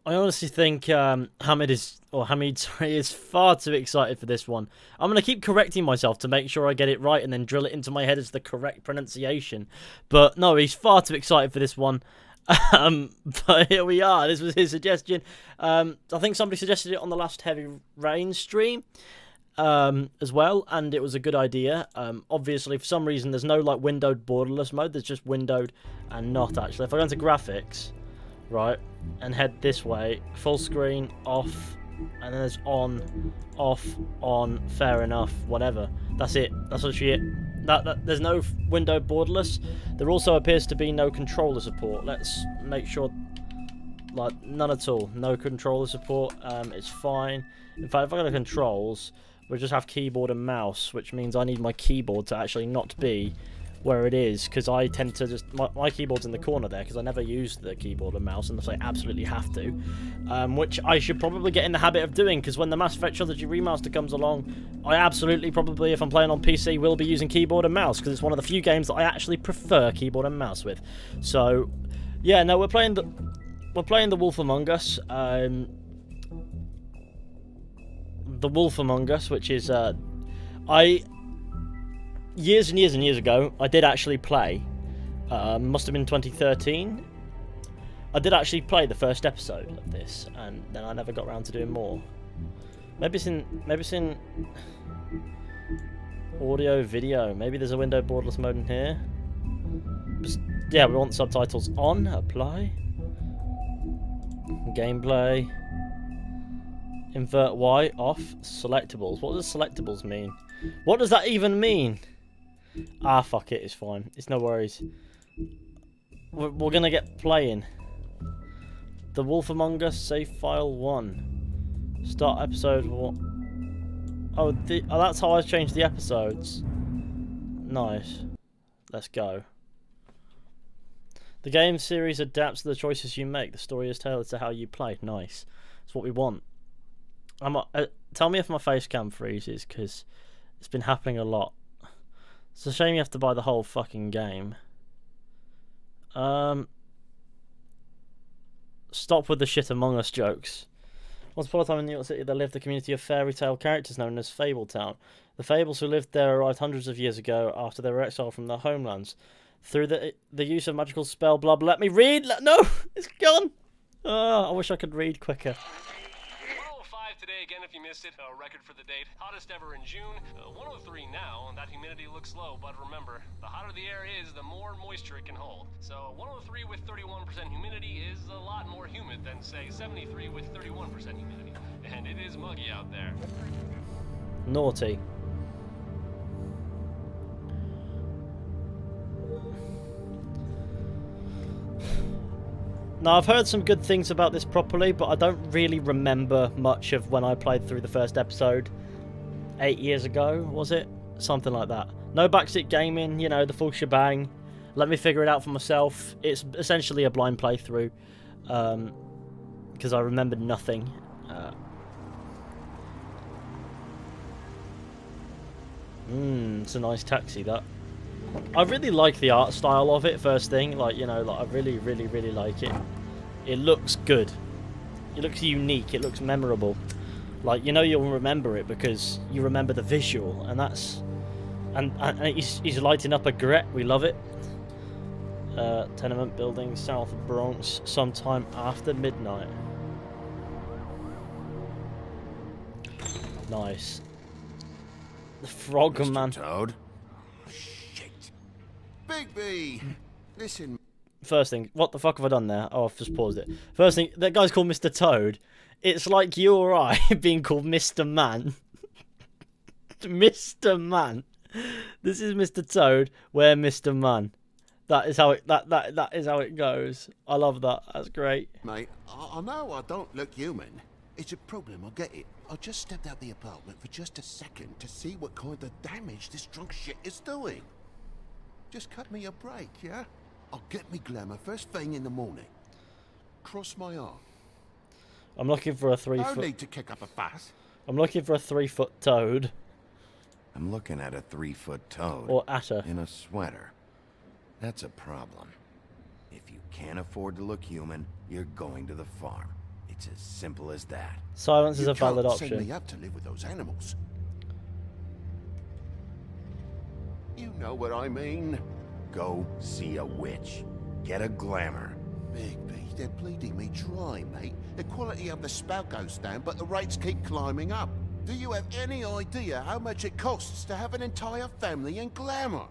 I honestly think Hamid, sorry, is far too excited for this one. I'm going to keep correcting myself to make sure I get it right and then drill it into my head as the correct pronunciation. But no, he's far too excited for this one. But here we are. This was his suggestion. I think somebody suggested it on the last Heavy Rain stream as well, and it was a good idea. Obviously, for some reason, there's no like windowed borderless mode. There's just windowed and not actually. If I go into graphics, right, and head this way, full screen, off, and then there's on, off, on, fair enough, whatever. That's it. That's literally it. There's no window borderless. There also appears to be no controller support. Let's make sure, like, none at all. No controller support. It's fine. In fact, if I go to controls, we'll just have keyboard and mouse, which means I need my keyboard to actually not be where it is, because I tend to just my keyboard's in the corner there because I never use the keyboard and mouse unless I absolutely have to, which I should probably get in the habit of doing, because when the Mass Effect Trilogy Remaster comes along, I absolutely probably, if I'm playing on PC, will be using keyboard and mouse, because it's one of the few games that I actually prefer keyboard and mouse with. So yeah, no, we're playing the Wolf Among Us, the Wolf Among Us, which is years and years and years ago, I did actually play. Must have been 2013. I did actually play the first episode of this, and then I never got around to doing more. Maybe it's in audio, video. Maybe there's a window borderless mode in here. Just, yeah, we want subtitles on. Apply. Gameplay. Invert Y off. Selectables. What does selectables mean? What does that even mean? Ah, fuck it, it's fine. It's no worries. We're gonna get playing. The Wolf Among Us, save file 1. Start episode 1. Oh, that's how I changed the episodes. Nice. Let's go. The game series adapts to the choices you make. The story is tailored to how you play. Nice. That's what we want. Tell me if my face cam freezes, because it's been happening a lot. It's a shame you have to buy the whole fucking game. Stop with the shit Among Us jokes. Once upon a time in New York City, there lived a community of fairy tale characters known as Fabletown. The Fables who lived there arrived hundreds of years ago after they were exiled from their homelands. Through the use of magical spell, blah, blah. Let me read! No! It's gone! I wish I could read quicker. Today again, if you missed it, a record for the date, hottest ever in June, 103 now, and that humidity looks low, but remember, the hotter the air is, the more moisture it can hold. So 103 with 31% humidity is a lot more humid than, say, 73 with 31% humidity. And it is muggy out there. Naughty. Now, I've heard some good things about this properly, but I don't really remember much of when I played through the first episode 8 years ago, was it? Something like that. No backseat gaming, you know, the full shebang. Let me figure it out for myself. It's essentially a blind playthrough, because I remembered nothing. It's a nice taxi, that. I really like the art style of it, first thing. Like, you know, like, I really, really, really like it. It looks good. It looks unique. It looks memorable. Like, you know, you'll remember it because you remember the visual, and that's... And he's lighting up a Gret. We love it. Tenement building, South Bronx, sometime after midnight. Nice. The frog Mr. man. Toad? Shit. Bigby! Listen. First thing, what the fuck have I done there? Oh, I've just paused it. First thing, that guy's called Mr. Toad. It's like you or I being called Mr. Man. Mr. Man. This is Mr. Toad. We're Mr. Man. That is how it. That is how it goes. I love that. That's great. Mate, I know I don't look human. It's a problem, I get it. I just stepped out the apartment for just a second to see what kind of damage this drunk shit is doing. Just cut me a break, yeah? I'll get me glamour first thing in the morning. Cross my arm. I'm looking for a 3 No foot. need to kick up a fuss. I'm looking for a 3 foot toad. I'm looking at a 3-foot toad. Or atta. In a sweater. That's a problem. If you can't afford to look human, you're going to the farm. It's as simple as that. Silence is You a valid can't send option. me up to live with those animals. You know what I mean? Go see a witch. Get a glamour. Bigby, they're bleeding me dry, mate. The quality of the spout goes down, but the rates keep climbing up. Do you have any idea how much it costs to have an entire family in glamour?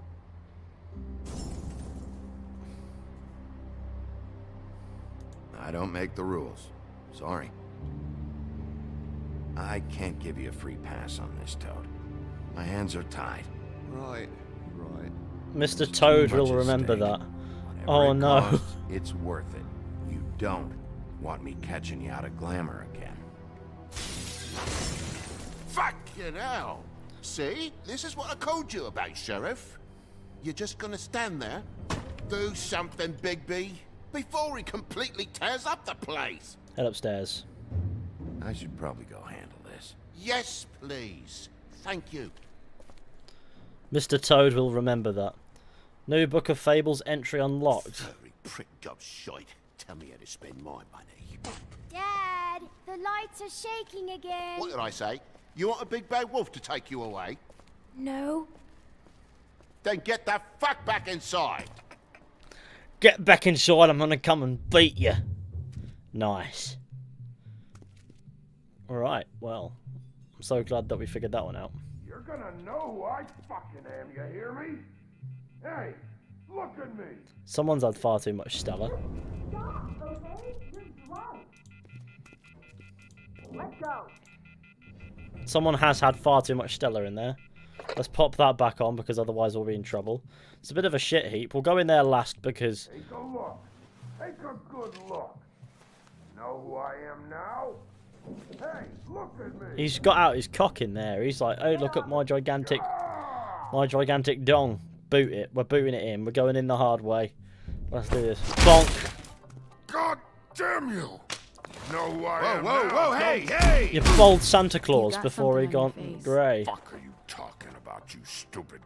I don't make the rules. Sorry. I can't give you a free pass on this, Toad. My hands are tied. Right. Mr. Too Toad much will at remember stake. that. Whatever Oh it no. costs, it's worth it. You don't want me catching you out of glamour again. Fucking hell! See? This is what I told you about, Sheriff. You're just gonna stand there? Do something, Bigby, before he completely tears up the place! Head upstairs. I should probably go handle this. Yes, please. Thank you. Mr. Toad will remember that. New Book of Fables entry unlocked. Furry prick job shite. Tell me how to spend my money. Dad, the lights are shaking again. What did I say? You want a big bad wolf to take you away? No. Then get the fuck back inside! Get back inside, I'm gonna come and beat you. Nice. Alright, well. I'm so glad that we figured that one out. You're gonna know who I fucking am, you hear me? Hey, look at me! Someone's had far too much Stella. Stop, okay? You're drunk. Let go. Someone has had far too much Stella in there. Let's pop that back on because otherwise we'll be in trouble. It's a bit of a shit heap. We'll go in there last because... Take a look. Take a good look. Know who I am now? Hey, look at me! He's got out his cock in there. He's like, oh, look at my gigantic dong. Boot it. We're booting it in. We're going in the hard way. Let's do this. Bonk. God damn you! Know who I am Whoa, now? hey! You bold Santa Claus got before he something on gone your face. grey. Fuck are you talking about, you stupid?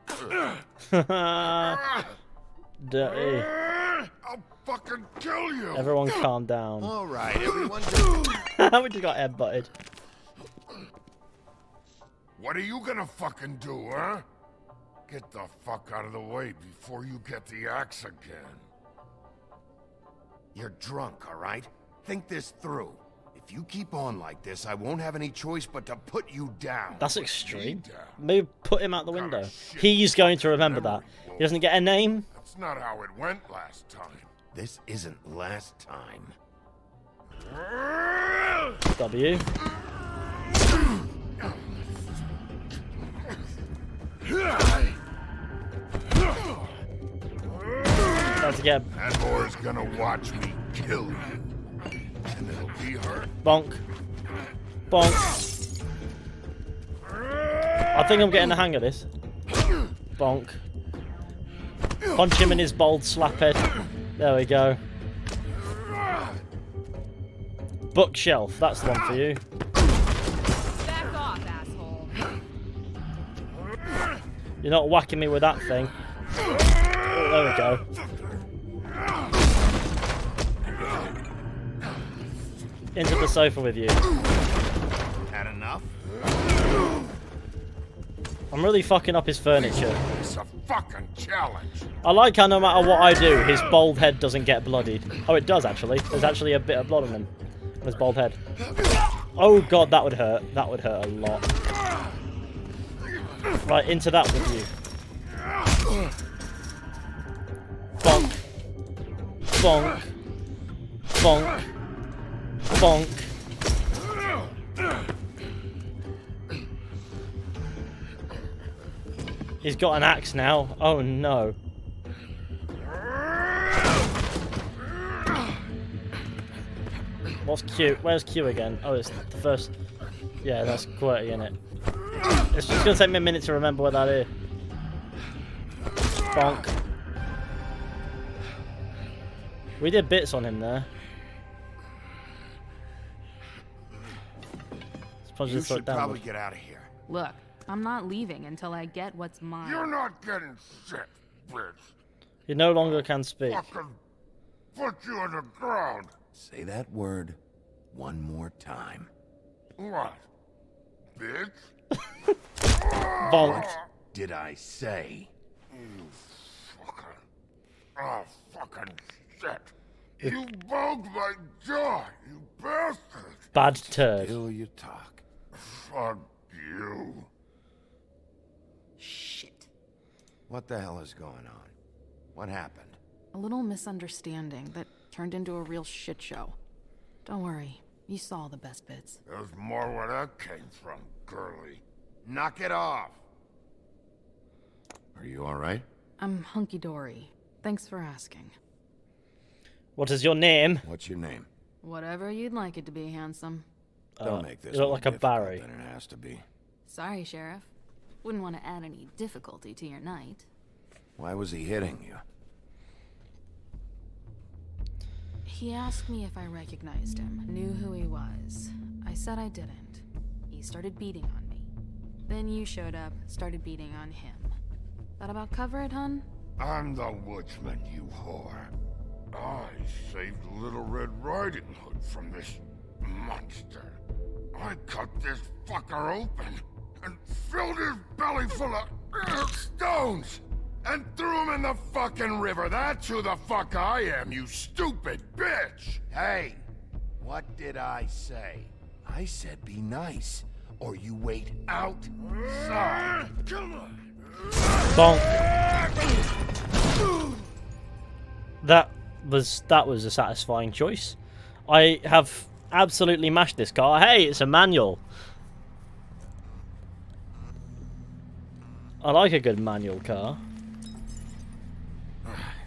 Dirty. I'll fucking kill you! Everyone calm down. Alright, everyone We just got headbutted. What are you gonna fucking do, huh? Get the fuck out of the way before you get the axe again. You're drunk, all right? Think this through. If you keep on like this, I won't have any choice but to put you down. That's extreme. down? Maybe put him out the What kind of window. shit He's going to remember that. memory, He doesn't get a name. That's not how it went last time. This isn't last time. W. That's again. That boy's gonna watch me kill you. And it'll be her. Bonk. Bonk. I think I'm getting the hang of this. Bonk. Punch him in his bald slap head. There we go. Bookshelf. That's the one for you. Back off, asshole. You're not whacking me with that thing. Oh, there we go. Into the sofa with you. Had enough? I'm really fucking up his furniture. It's a fucking challenge. I like how no matter what I do, his bald head doesn't get bloodied. Oh, it does actually. There's actually a bit of blood on him. On his bald head. Oh god, that would hurt. That would hurt a lot. Right, into that with you. Bonk. Bonk. Bonk. Bonk. He's got an axe now. Oh no. What's Q? Where's Q again? Oh, it's the first. Yeah, that's QWERTY in it. It's just gonna take me a minute to remember where that is. Bonk. We did bits on him there. Suppose You just slow it should down. probably get out of here. Look, I'm not leaving until I get what's mine. You're not getting shit, bitch. You no longer can speak. Fucking put you on the ground. Say that word one more time. What? Bitch? Bonk. Did I say? Oh, fucking shit. You broke my jaw, you bastard. Bad turd. Till you talk. Fuck you. Shit. What the hell is going on? What happened? A little misunderstanding that turned into a real shit show. Don't worry, you saw the best bits. There's more where that came from, girly. Knock it off! Are you alright? I'm hunky-dory. Thanks for asking. What is your name? What's your name? Whatever you'd like it to be, handsome. Don't make this you look more like a difficult Barry. than it has to be. Sorry, Sheriff. Wouldn't want to add any difficulty to your night. Why was he hitting you? He asked me if I recognized him, knew who he was. I said I didn't. He started beating on me. Then you showed up, started beating on him. That about cover it, hun? I'm the Woodsman, you whore. I saved Little Red Riding Hood from this monster. I cut this fucker open and filled his belly full of stones and threw him in the fucking river. That's who the fuck I am, you stupid bitch! Hey! What did I say? I said be nice, or you wait outside. Come on! Bonk. That was a satisfying choice. I have absolutely mashed this car. Hey, it's a manual. I like a good manual car.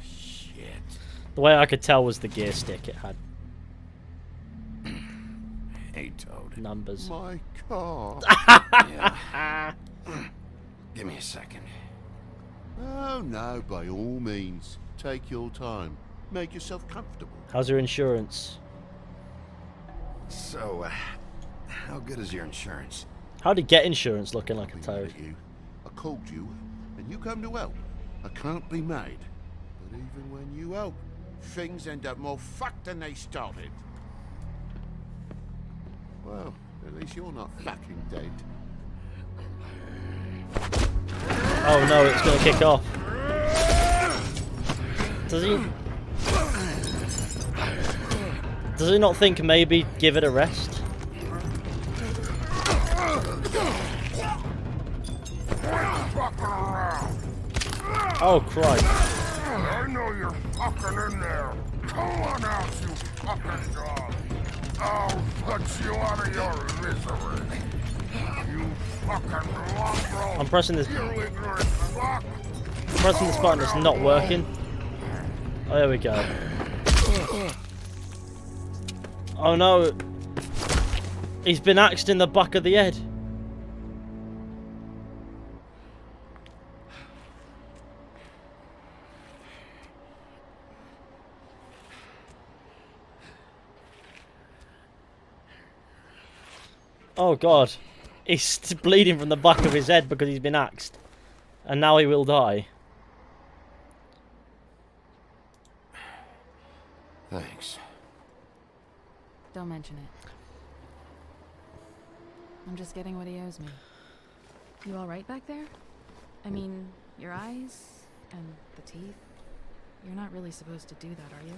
Shit. The way I could tell was the gear stick. It had Hey, Toad. numbers. My car. Yeah. Give me a second. Oh, no, by all means. Take your time. Make yourself comfortable. How's your insurance? So, how good is your insurance? How did you get insurance looking like a Be mad toad? at you. I called you, and you come to help. I can't be made. But even when you help, things end up more fucked than they started. Well, at least you're not fucking dead. Oh no, it's gonna kick off. Does he not think maybe give it a rest? Oh Christ. I know you're fucking in there. Come on out, you fucking dog. I'll put you out of your misery. You fucking mongrel. I'm pressing this. You ignorant fuck. Pressing this button, it's not working. Oh, there we go. Oh no. He's been axed in the back of the head. Oh god. He's bleeding from the back of his head because he's been axed. And now he will die. Thanks. Don't mention it. I'm just getting what he owes me. You alright back there? I mean, your eyes and the teeth. You're not really supposed to do that, are you?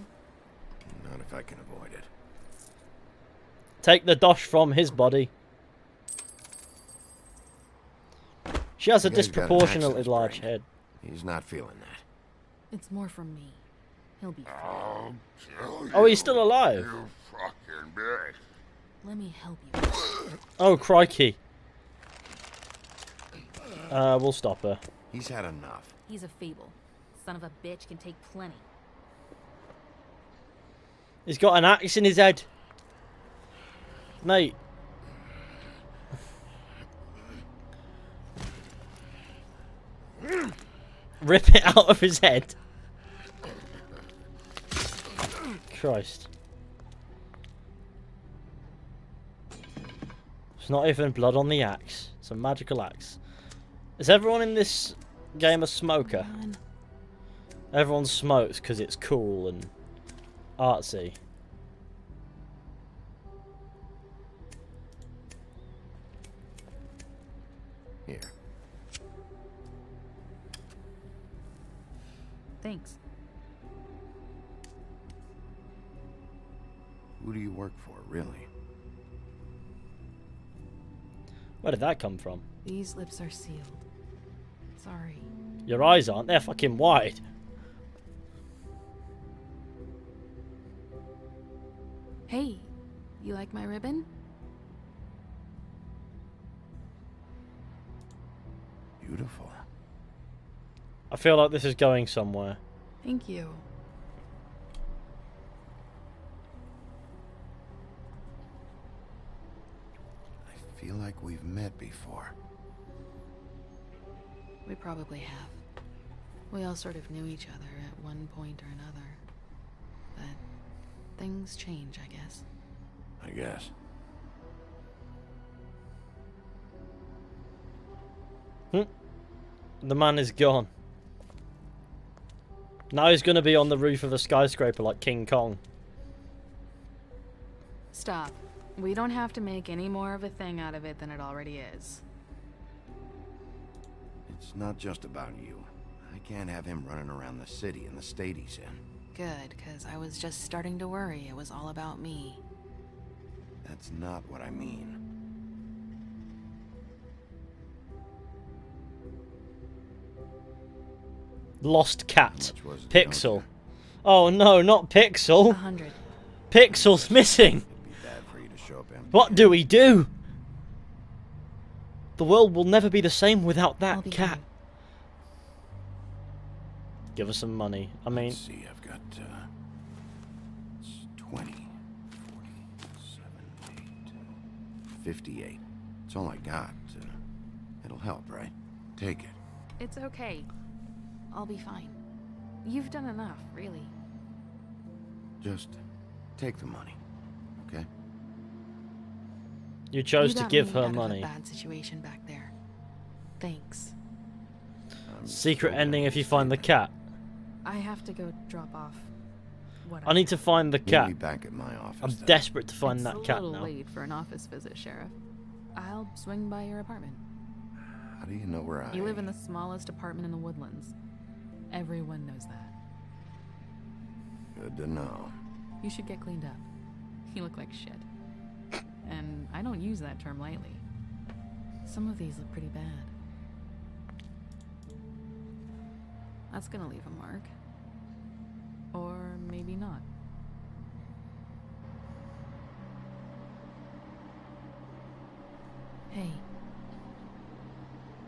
Not if I can avoid it. Take the dosh from his body. She has a The guy's got an disproportionately axe in his large brain. head. He's not feeling that. It's more from me. He'll be fine. I'll kill you. Oh, he's still alive. You fucking bitch. Let me help you. Oh, crikey. We'll stop her. He's had enough. He's a fable. Son of a bitch can take plenty. He's got an axe in his head. Mate. Rip it out of his head. Christ. There's not even blood on the axe. It's a magical axe. Is everyone in this game a smoker? Everyone smokes because it's cool and artsy. Here. Thanks. Who do you work for, really? Where did that come from? These lips are sealed. Sorry. Your eyes aren't. They're fucking wide. Hey, you like my ribbon? Beautiful. I feel like this is going somewhere. Thank you. I feel like we've met before. We probably have. We all sort of knew each other at one point or another. But things change, I guess. I guess. The man is gone. Now he's going to be on the roof of a skyscraper like King Kong. Stop. We don't have to make any more of a thing out of it than it already is. It's not just about you. I can't have him running around the city in the state he's in. Good, because I was just starting to worry it was all about me. That's not what I mean. Lost cat. How much was it, Pixel. don't you? Oh no, not Pixel. 100. Pixel's missing. It'd be bad for you to show up empty. What do we do? The world will never be the same without I'll that be cat. fine. Give us some money. I mean, Let's see, I've got, it's 20, 40, 7, 8, 58. It's all I got. It'll help, right? Take it. It's okay. I'll be fine. You've done enough, really. Just take the money, okay? you chose You to got give me her out of a money. bad situation back there. Thanks. I'm Secret still ending gonna if you say find the that. cat. I have to go drop off. What I need to find the Meet cat. me back at my office. I'm then. desperate to find It's that a cat little now. late for an office visit, Sheriff. I'll swing by your apartment. How do you know where I... You live in the smallest apartment in the Woodlands. Everyone knows that. Good to know. You should get cleaned up. You look like shit. And I don't use that term lightly. Some of these look pretty bad. That's gonna leave a mark. Or maybe not. Hey.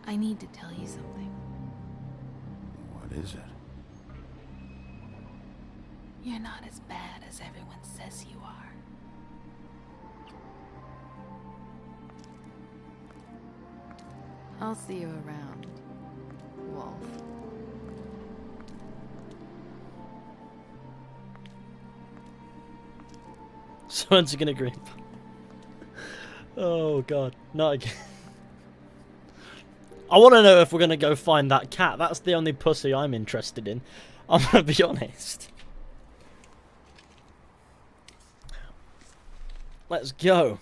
I need to tell you something. What is it? You're not as bad as everyone says you are. I'll see you around, Wolf. Someone's gonna agree. Oh god, not again. I want to know if we're gonna go find that cat. That's the only pussy I'm interested in. I'm gonna be honest. Let's go.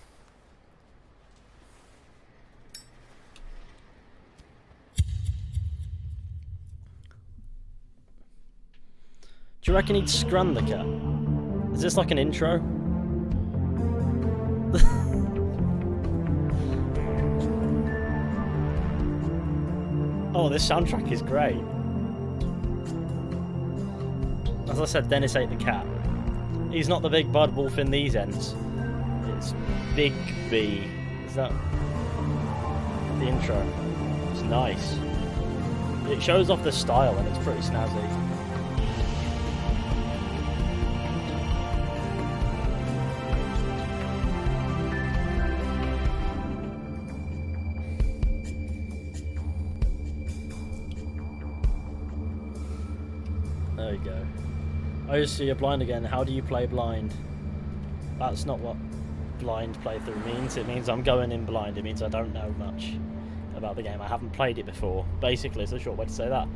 Do you reckon he'd scrun the cat? Is this like an intro? Oh, this soundtrack is great. As I said, Dennis ate the cat. He's not the big bad wolf in these ends. It's Big B. Is that the intro? It's nice. It shows off the style and it's pretty snazzy. There you go. Oh, so you're blind again. How do you play blind? That's not what blind playthrough means. It means I'm going in blind. It means I don't know much about the game. I haven't played it before. Basically, it's a short way to say that.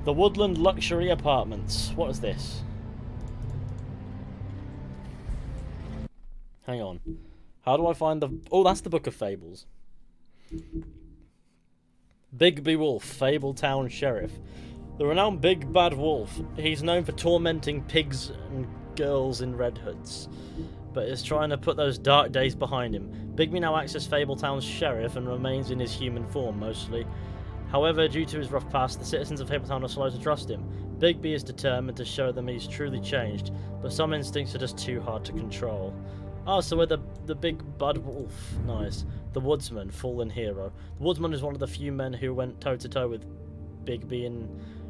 The Woodland Luxury Apartments. What is this? Hang on. How do I find the... Oh, that's the Book of Fables. Bigby Wolf, Fabletown Sheriff. The renowned Big Bad Wolf. He's known for tormenting pigs and girls in red hoods, but is trying to put those dark days behind him. Bigby now acts as Fabletown's sheriff and remains in his human form mostly. However, due to his rough past, the citizens of Fabletown are slow to trust him. Bigby is determined to show them he's truly changed, but some instincts are just too hard to control. Oh, so we're the Big Bad Wolf. Nice. The Woodsman, fallen hero. The Woodsman is one of the few men who went toe-to-toe with Bigby in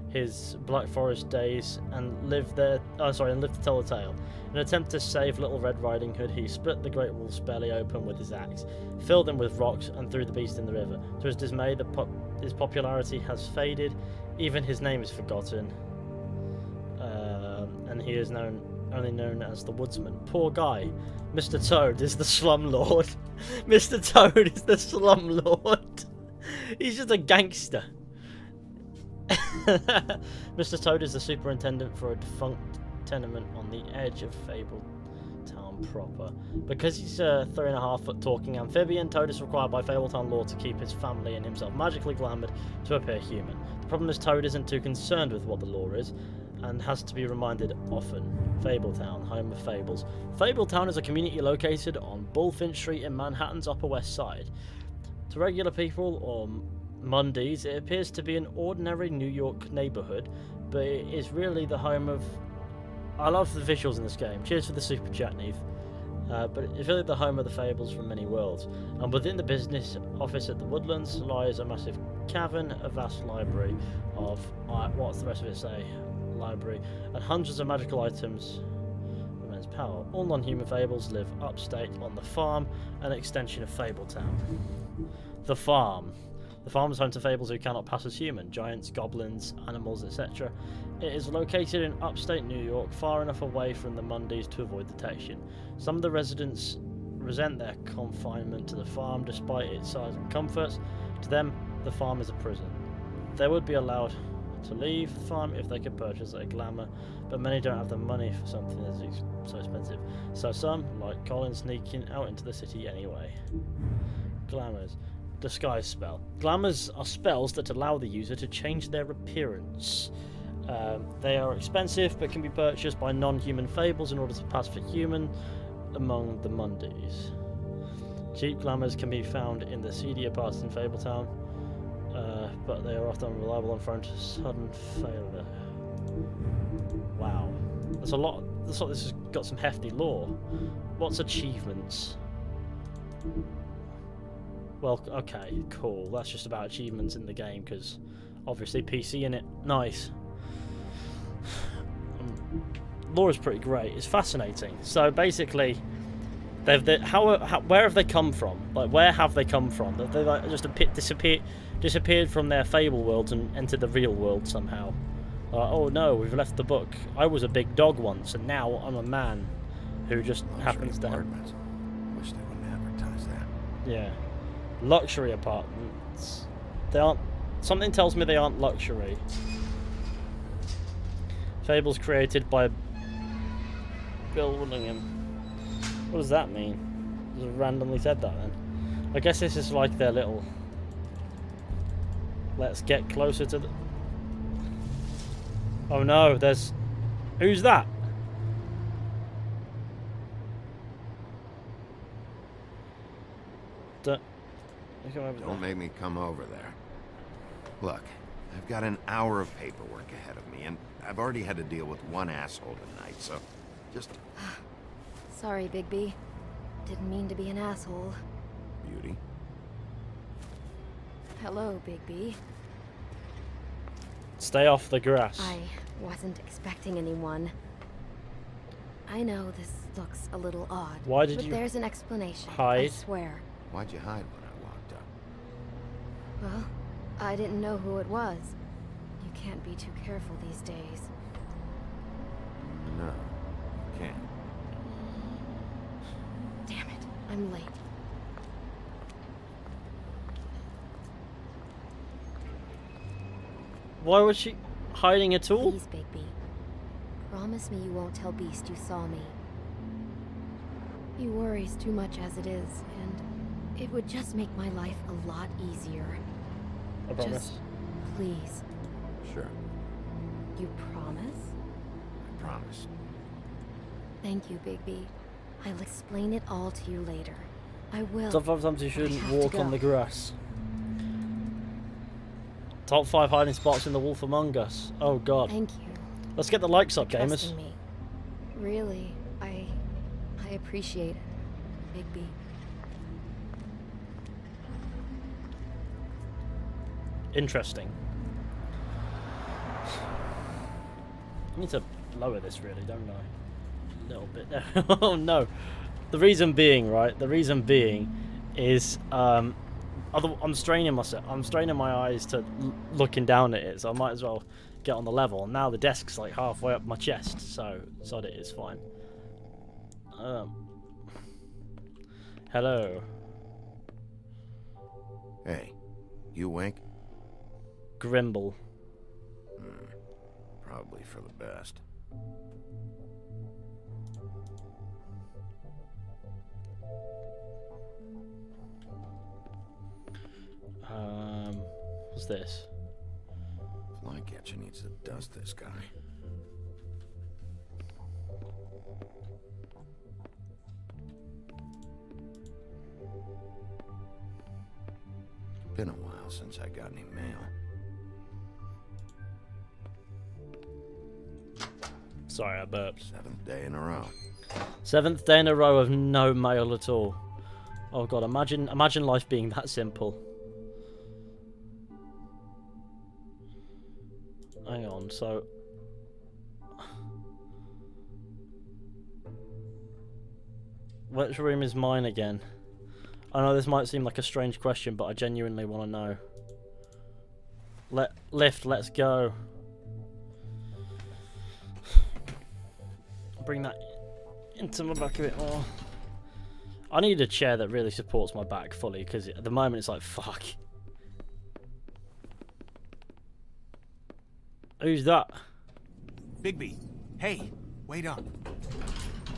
his Black Forest days and lived to tell the tale. In an attempt to save Little Red Riding Hood, he split the Great Wolf's belly open with his axe, filled him with rocks, and threw the beast in the river. To his dismay, his popularity has faded. Even his name is forgotten, and he is only known as the Woodsman. Poor guy. Mr. Toad is the slumlord. Mr. Toad is the slumlord. He's just a gangster. Mr. Toad is the superintendent for a defunct tenement on the edge of Fabletown proper. Because he's a 3.5-foot talking amphibian, Toad is required by Fabletown law to keep his family and himself magically glamoured to appear human. The problem is Toad isn't too concerned with what the law is, and has to be reminded often. Fabletown, home of fables. Fabletown is a community located on Bullfinch Street in Manhattan's Upper West Side. To regular people, or Mondays, it appears to be an ordinary New York neighborhood, but it is really the home of... I love the visuals in this game. Cheers for the super chat, Neve. But it's really the home of the fables from many worlds. And within the business office at the Woodlands lies a massive cavern, a vast library of... what's the rest of it say? Library, and hundreds of magical items of immense power. All non-human fables live upstate on the farm, an extension of Fabletown. The farm. The farm is home to fables who cannot pass as human, giants, goblins, animals, etc. It is located in upstate New York, far enough away from the Mondays to avoid detection. Some of the residents resent their confinement to the farm despite its size and comforts. To them, the farm is a prison. They would be allowed to leave the farm if they could purchase a glamour, but many don't have the money for something that's so expensive. So some, like Colin, sneaking out into the city anyway. Glamours. Disguise spell. Glamours are spells that allow the user to change their appearance. They are expensive, but can be purchased by non-human fables in order to pass for human among the Mondays. Cheap glamours can be found in the seedier parts in Fabletown, but they are often unreliable and prone to sudden failure. Wow. There's a lot. This has got some hefty lore. What's achievements? Well, okay, cool. That's just about achievements in the game, because obviously PC in it. Nice. Lore is pretty great. It's fascinating. So basically, where have they come from? Like, where have they come from? Have they like just disappeared from their fable worlds and entered the real world somehow? Oh no, we've left the book. I was a big dog once, and now I'm a man who just happens to have... Wish they wouldn't advertise that. Yeah. Luxury apartments. They aren't... Something tells me they aren't luxury. Fables created by Bill Willingham. What does that mean? Just randomly said that then. I guess this is like their little... Let's get closer to the... Oh no, there's... Who's that? Don't make me come over there. Look, I've got an hour of paperwork ahead of me, and I've already had to deal with one asshole tonight, so just... Sorry, Bigby. Didn't mean to be an asshole. Beauty. Hello, Bigby. Stay off the grass. I wasn't expecting anyone. I know this looks a little odd. Why did but you there's an explanation. hide? I swear. Why'd you hide when I walked up? Well, I didn't know who it was. You can't be too careful these days. No, you can't. Damn it, I'm late. Why was she hiding at all? Please, Bigby. Promise me you won't tell Beast you saw me. He worries too much as it is, and it would just make my life a lot easier. I promise. Just, please. Sure, You promise? I promise. Thank you, Bigby. I'll explain it all to you later. I will. Sometimes you shouldn't have to walk on go. the grass. Top 5 hiding spots in The Wolf Among Us. Oh god. Thank you. Let's get the likes up, for gamers. trusting me. Really, I appreciate it, Bigby. Interesting. I need to lower this really, don't I? A little bit there. Oh no. The reason being, right? The reason being is I'm straining myself. I'm straining my eyes to looking down at it, so I might as well get on the level. And now the desk's like halfway up my chest, so it is fine. Hello. Hey, you wink? Grimble. Probably for the best. What's this? Flycatcher needs to dust this guy. Been a while since I got any mail. Sorry, I burped. 7th day in a row. 7th day in a row of no mail at all. Oh god, imagine life being that simple. Hang on, so which room is mine again? I know this might seem like a strange question, but I genuinely want to know. Lift, let's go. Bring that into my back a bit more. I need a chair that really supports my back fully, because at the moment it's like, fuck. Who's that? Bigby, hey, wait up.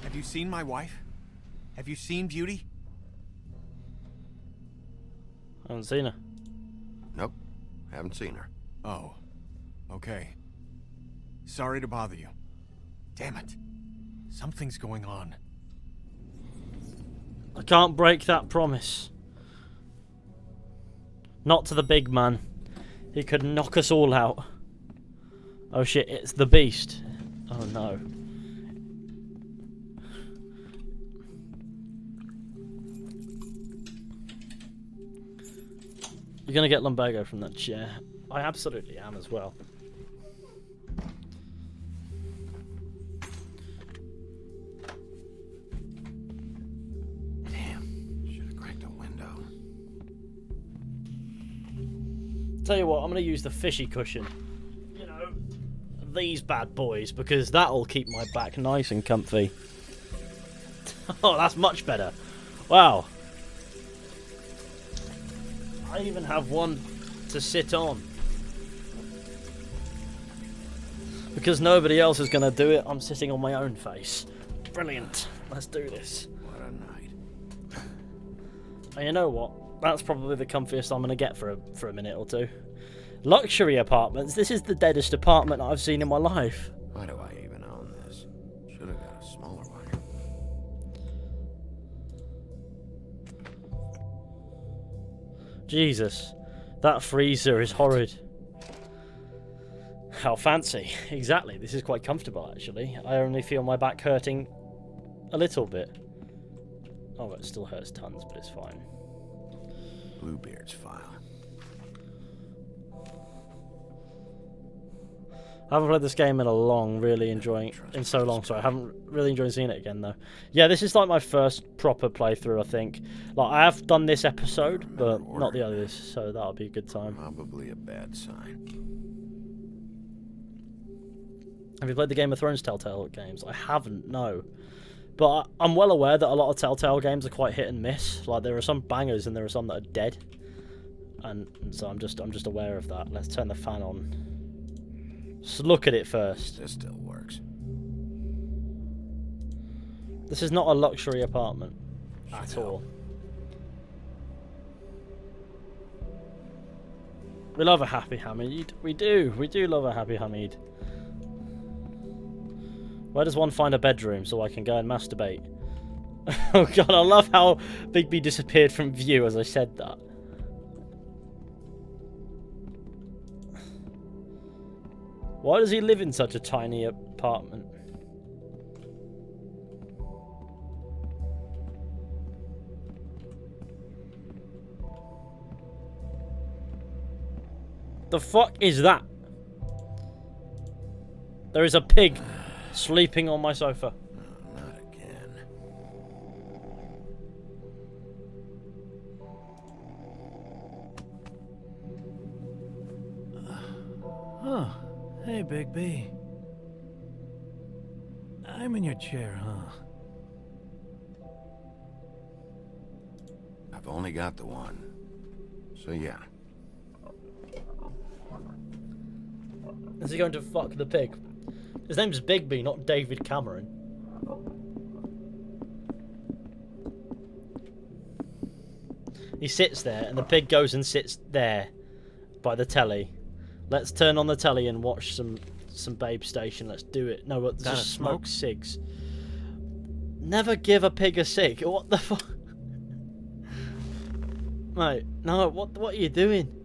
Have you seen my wife? Have you seen Beauty? I haven't seen her. Nope, haven't seen her. Oh, okay. Sorry to bother you. Damn it. Something's going on. I can't break that promise. Not to the big man. He could knock us all out. Oh shit, it's the beast. Oh no. You're gonna get lumbago from that chair. I absolutely am as well. Damn, should have cracked a window. Tell you what, I'm gonna use the fishy cushion. You know, these bad boys, because that'll keep my back nice and comfy. Oh, that's much better. Wow. I even have one to sit on. Because nobody else is going to do it, I'm sitting on my own face. Brilliant. Let's do this. What a night. And you know what? That's probably the comfiest I'm going to get for a minute or two. Luxury apartments. This is the deadest apartment I've seen in my life. Why do I even own this? Should have got a smaller one. Jesus. That freezer is horrid. How fancy. Exactly. This is quite comfortable, actually. I only feel my back hurting a little bit. Oh, it still hurts tons, but it's fine. Bluebeard's file. I haven't played this game in a long, really enjoying in so long, sorry. I haven't really enjoyed seeing it again though. Yeah, this is like my first proper playthrough, I think. Like I have done this episode, but not the others, so that'll be a good time. Probably a bad sign. Have you played the Game of Thrones Telltale games? I haven't, no. But I'm well aware that a lot of Telltale games are quite hit and miss. Like there are some bangers and there are some that are dead. And so I'm just aware of that. Let's turn the fan on. Just look at it first. This still works. This is not a luxury apartment at all. We love a happy Hamid. We do love a happy Hamid. Where does one find a bedroom so I can go and masturbate? Oh god, I love how Bigby disappeared from view as I said that. Why does he live in such a tiny apartment? The fuck is that? There is a pig sleeping on my sofa. Not again. Oh, hey, Big B. I'm in your chair, huh? I've only got the one. So yeah. Is he going to fuck the pig? His name's Bigby, not David Cameron. He sits there, and the pig goes and sits there by the telly. Let's turn on the telly and watch some Babe Station. Let's do it. No, but just smoke cigs. Never give a pig a cig. What the fuck? Mate, no, what are you doing?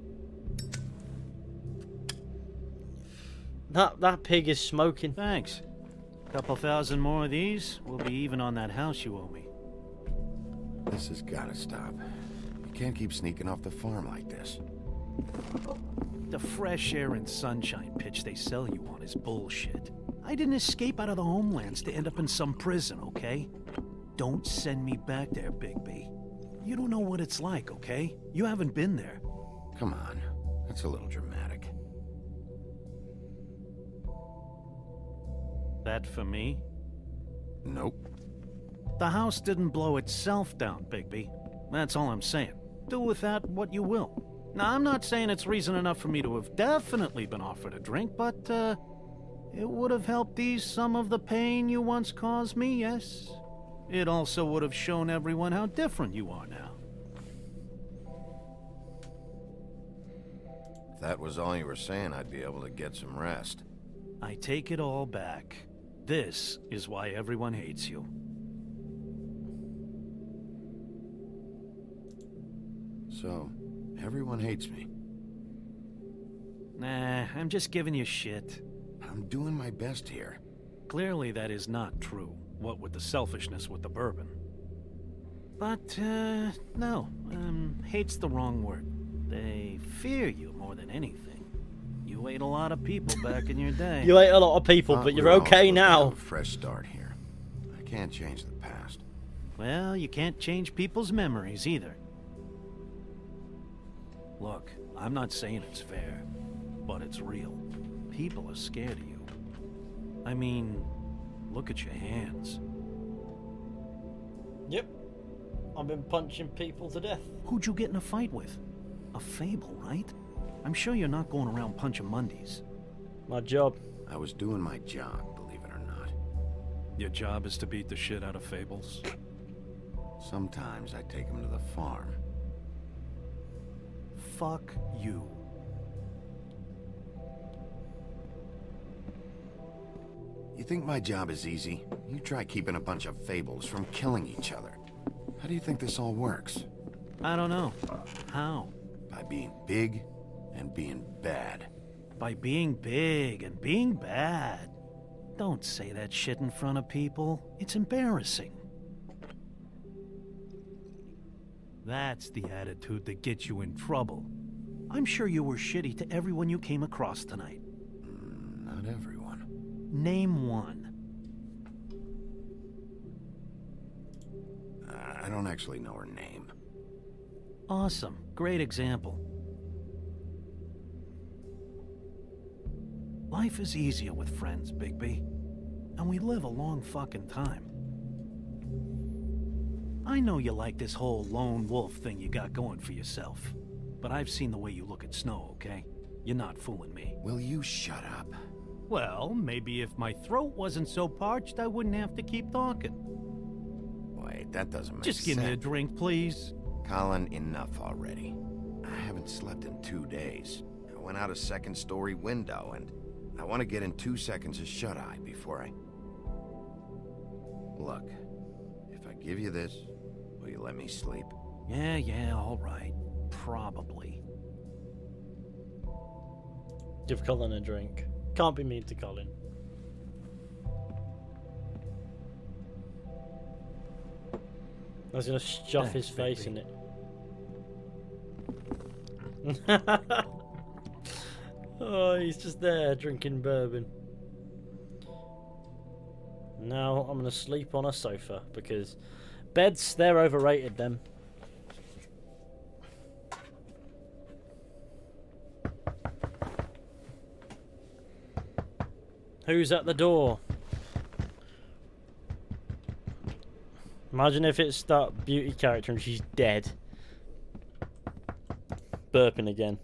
That pig is smoking. Thanks. Couple thousand more of these, we'll be even on that house you owe me. This has gotta stop. You can't keep sneaking off the farm like this. The fresh air and sunshine pitch they sell you on is bullshit. I didn't escape out of the homelands to end up in some prison, okay? Don't send me back there, Bigby. You don't know what it's like, okay? You haven't been there. Come on. That's a little dramatic. That for me? Nope. The house didn't blow itself down, Bigby. That's all I'm saying. Do with that what you will. Now, I'm not saying it's reason enough for me to have definitely been offered a drink, but, it would have helped ease some of the pain you once caused me, yes? It also would have shown everyone how different you are now. If that was all you were saying, I'd be able to get some rest. I take it all back. This is why everyone hates you. So, everyone hates me. Nah, I'm just giving you shit. I'm doing my best here. Clearly that is not true, what with the selfishness with the bourbon. But, no, hate's the wrong word. They fear you more than anything. You ate a lot of people back in your day. You ate a lot of people, but you're okay now. A fresh start here. I can't change the past. Well, you can't change people's memories either. Look, I'm not saying it's fair, but it's real. People are scared of you. I mean, look at your hands. Yep. I've been punching people to death. Who'd you get in a fight with? A fable, right? I'm sure you're not going around punching Mondays. My job. I was doing my job, believe it or not. Your job is to beat the shit out of fables? Sometimes I take them to the farm. Fuck you. You think my job is easy? You try keeping a bunch of fables from killing each other. How do you think this all works? I don't know. How? By being big and being bad. By being big and being bad. Don't say that shit in front of people. It's embarrassing. That's the attitude that gets you in trouble. I'm sure you were shitty to everyone you came across tonight. Not everyone. Name one. I don't actually know her name. Awesome. Great example. Life is easier with friends, Bigby. And we live a long fucking time. I know you like this whole lone wolf thing you got going for yourself. But I've seen the way you look at Snow, okay? You're not fooling me. Will you shut up? Well, maybe if my throat wasn't so parched, I wouldn't have to keep talking. Wait, that doesn't make sense. Just give me a drink, please. Colin, enough already. I haven't slept in 2 days. went out a second-story window, and I want to get in 2 seconds of shut-eye before I... Look, if I give you this, will you let me sleep? Yeah, all right. Probably. Give Colin a drink. Can't be mean to Colin. I was gonna stuff his face in it. Oh, he's just there drinking bourbon. Now I'm gonna sleep on a sofa because beds, they're overrated them. Who's at the door? Imagine if it's that beauty character and she's dead. Burping again.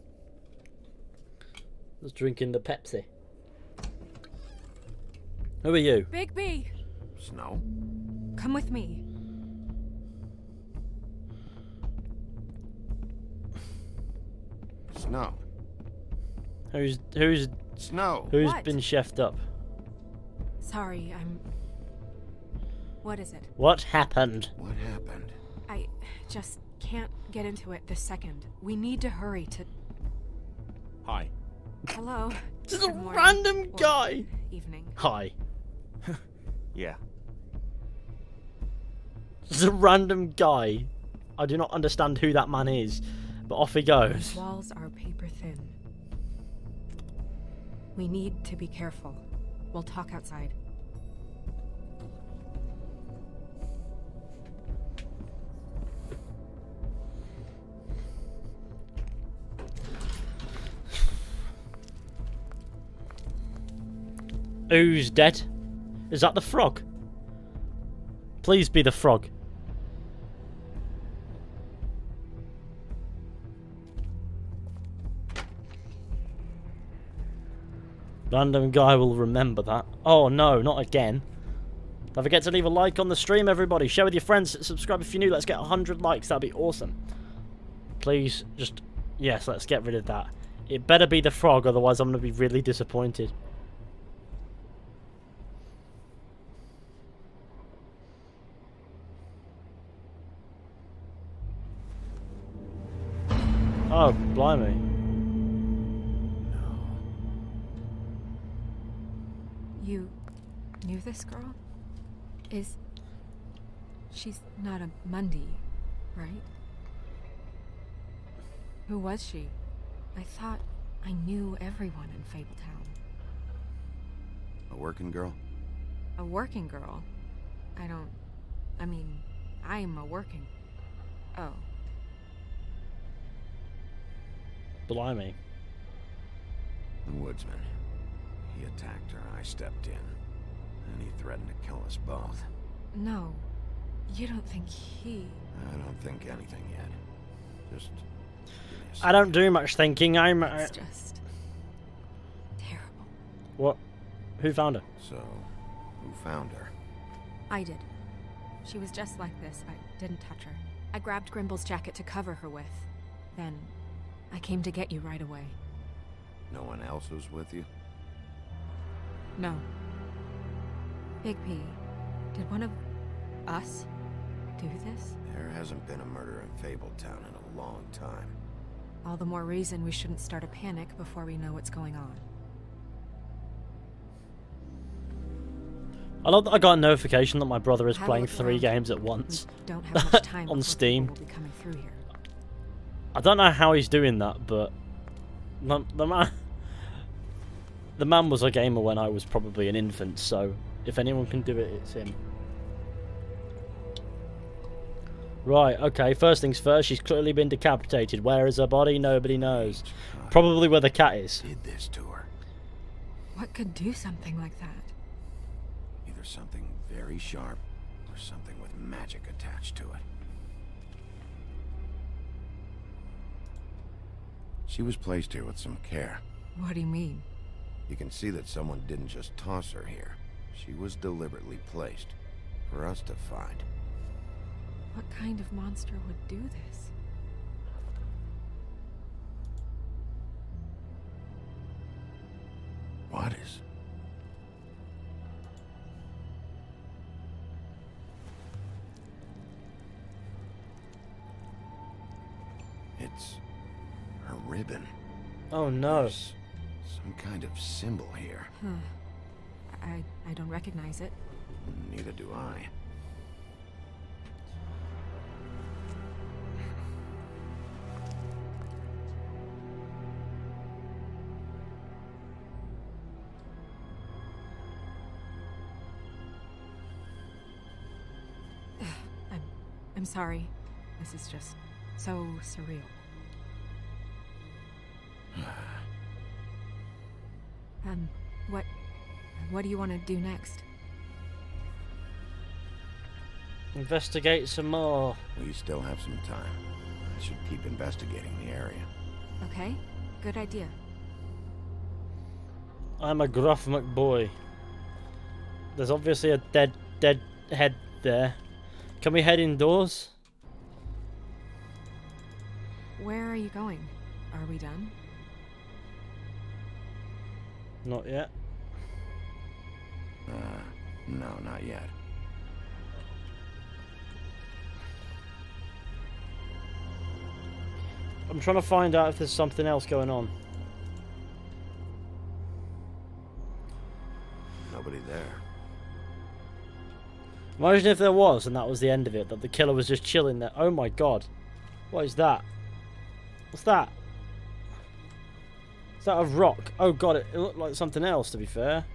Just drinking the Pepsi. Who are you? Bigby! Snow? Come with me. Snow. Who's Snow. What? been chefed up? Sorry, I'm... What is it? What happened? What happened? I just can't get into it this second. We need to hurry to... Hi. Hello. Just a Good morning. random Or guy. Evening. Hi. Yeah. Just a random guy. I do not understand who that man is, but off he goes. Walls are paper thin. We need to be careful. We'll talk outside. Who's dead? Is that the frog? Please be the frog. Random guy will remember that. Oh no, not again. Don't forget to leave a like on the stream, everybody. Share with your friends. Subscribe if you're new. Let's get 100 likes. That'd be awesome. Please, just... Yes, let's get rid of that. It better be the frog, otherwise I'm going to be really disappointed. Oh, blimey. You knew this girl? She's not a Mundy, right? Who was she? I thought I knew everyone in Fabletown. A working girl? A working girl? I mean, I'm a working... Oh. Blimey. The Woodsman. He attacked her, I stepped in. And he threatened to kill us both. No. You don't think he... I don't think anything yet. Just... I don't do much thinking. It's just... terrible. What? Who found her? So, who found her? I did. She was just like this. I didn't touch her. I grabbed Grimble's jacket to cover her with. Then, I came to get you right away. No one else was with you? No. Big P, did one of us do this? There hasn't been a murder in Fabletown in a long time. All the more reason we shouldn't start a panic before we know what's going on. I love that I got a notification that my brother is Have a playing look 3 around. games at once. We don't have much time On before Steam. people will be coming through here. I don't know how he's doing that, but the man was a gamer when I was probably an infant, so if anyone can do it, it's him. Right, okay, first things first, she's clearly been decapitated. Where is her body? Nobody knows. Probably where the cat is. Did this to her. What could do something like that? Either something very sharp, or something with magic attached to it. She was placed here with some care. What do you mean? You can see that someone didn't just toss her here. She was deliberately placed, for us to find. What kind of monster would do this? bodies. It's her ribbon. Oh no. There's some kind of symbol here. I don't recognize it. Neither do I. I'm sorry. This is just so surreal. What do you want to do next? Investigate some more. We still have some time. I should keep investigating the area. Okay, good idea. I'm a gruff McBoy. There's obviously a dead head there. Can we head indoors? Where are you going? Are we done? Not yet. No, not yet. I'm trying to find out if there's something else going on. Nobody there. Imagine if there was and that was the end of it, that the killer was just chilling there. Oh my god. What is that? What's that? Is that a rock? Oh god, it looked like something else, to be fair.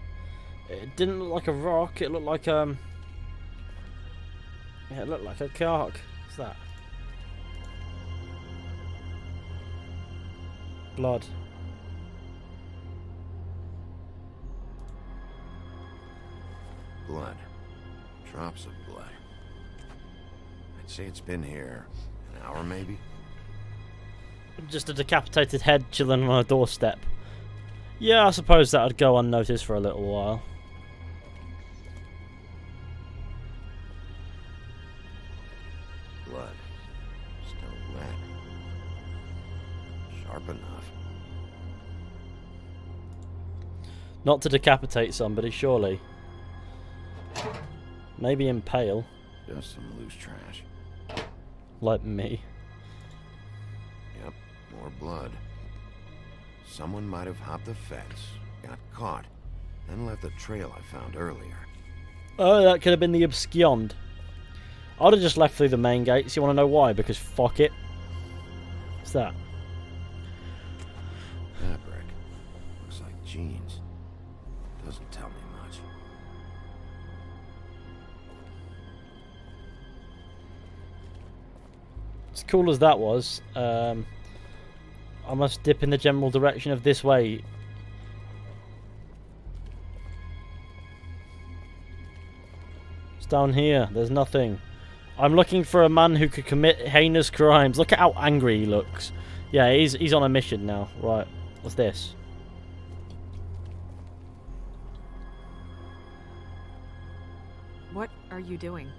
It didn't look like a rock, it looked like yeah, it looked like a cark. What's that? Blood. Blood. Drops of blood. I'd say it's been here an hour, maybe? Just a decapitated head chilling on a doorstep. Yeah, I suppose that would go unnoticed for a little while. Blood. Still wet. Sharp enough. Not to decapitate somebody, surely. Maybe impale. Just some loose trash. Like me. Yep, more blood. Someone might have hopped the fence, got caught, then left the trail I found earlier. Oh, that could have been the abscond. I'd have just left through the main gates. You want to know why? Because fuck it. What's that? Fabric. Looks like jeans. Doesn't tell me much. As cool as that was, I must dip in the general direction of this way. It's down here. There's nothing. I'm looking for a man who could commit heinous crimes. Look at how angry he looks. Yeah, he's on a mission now. Right. What's this? What are you doing?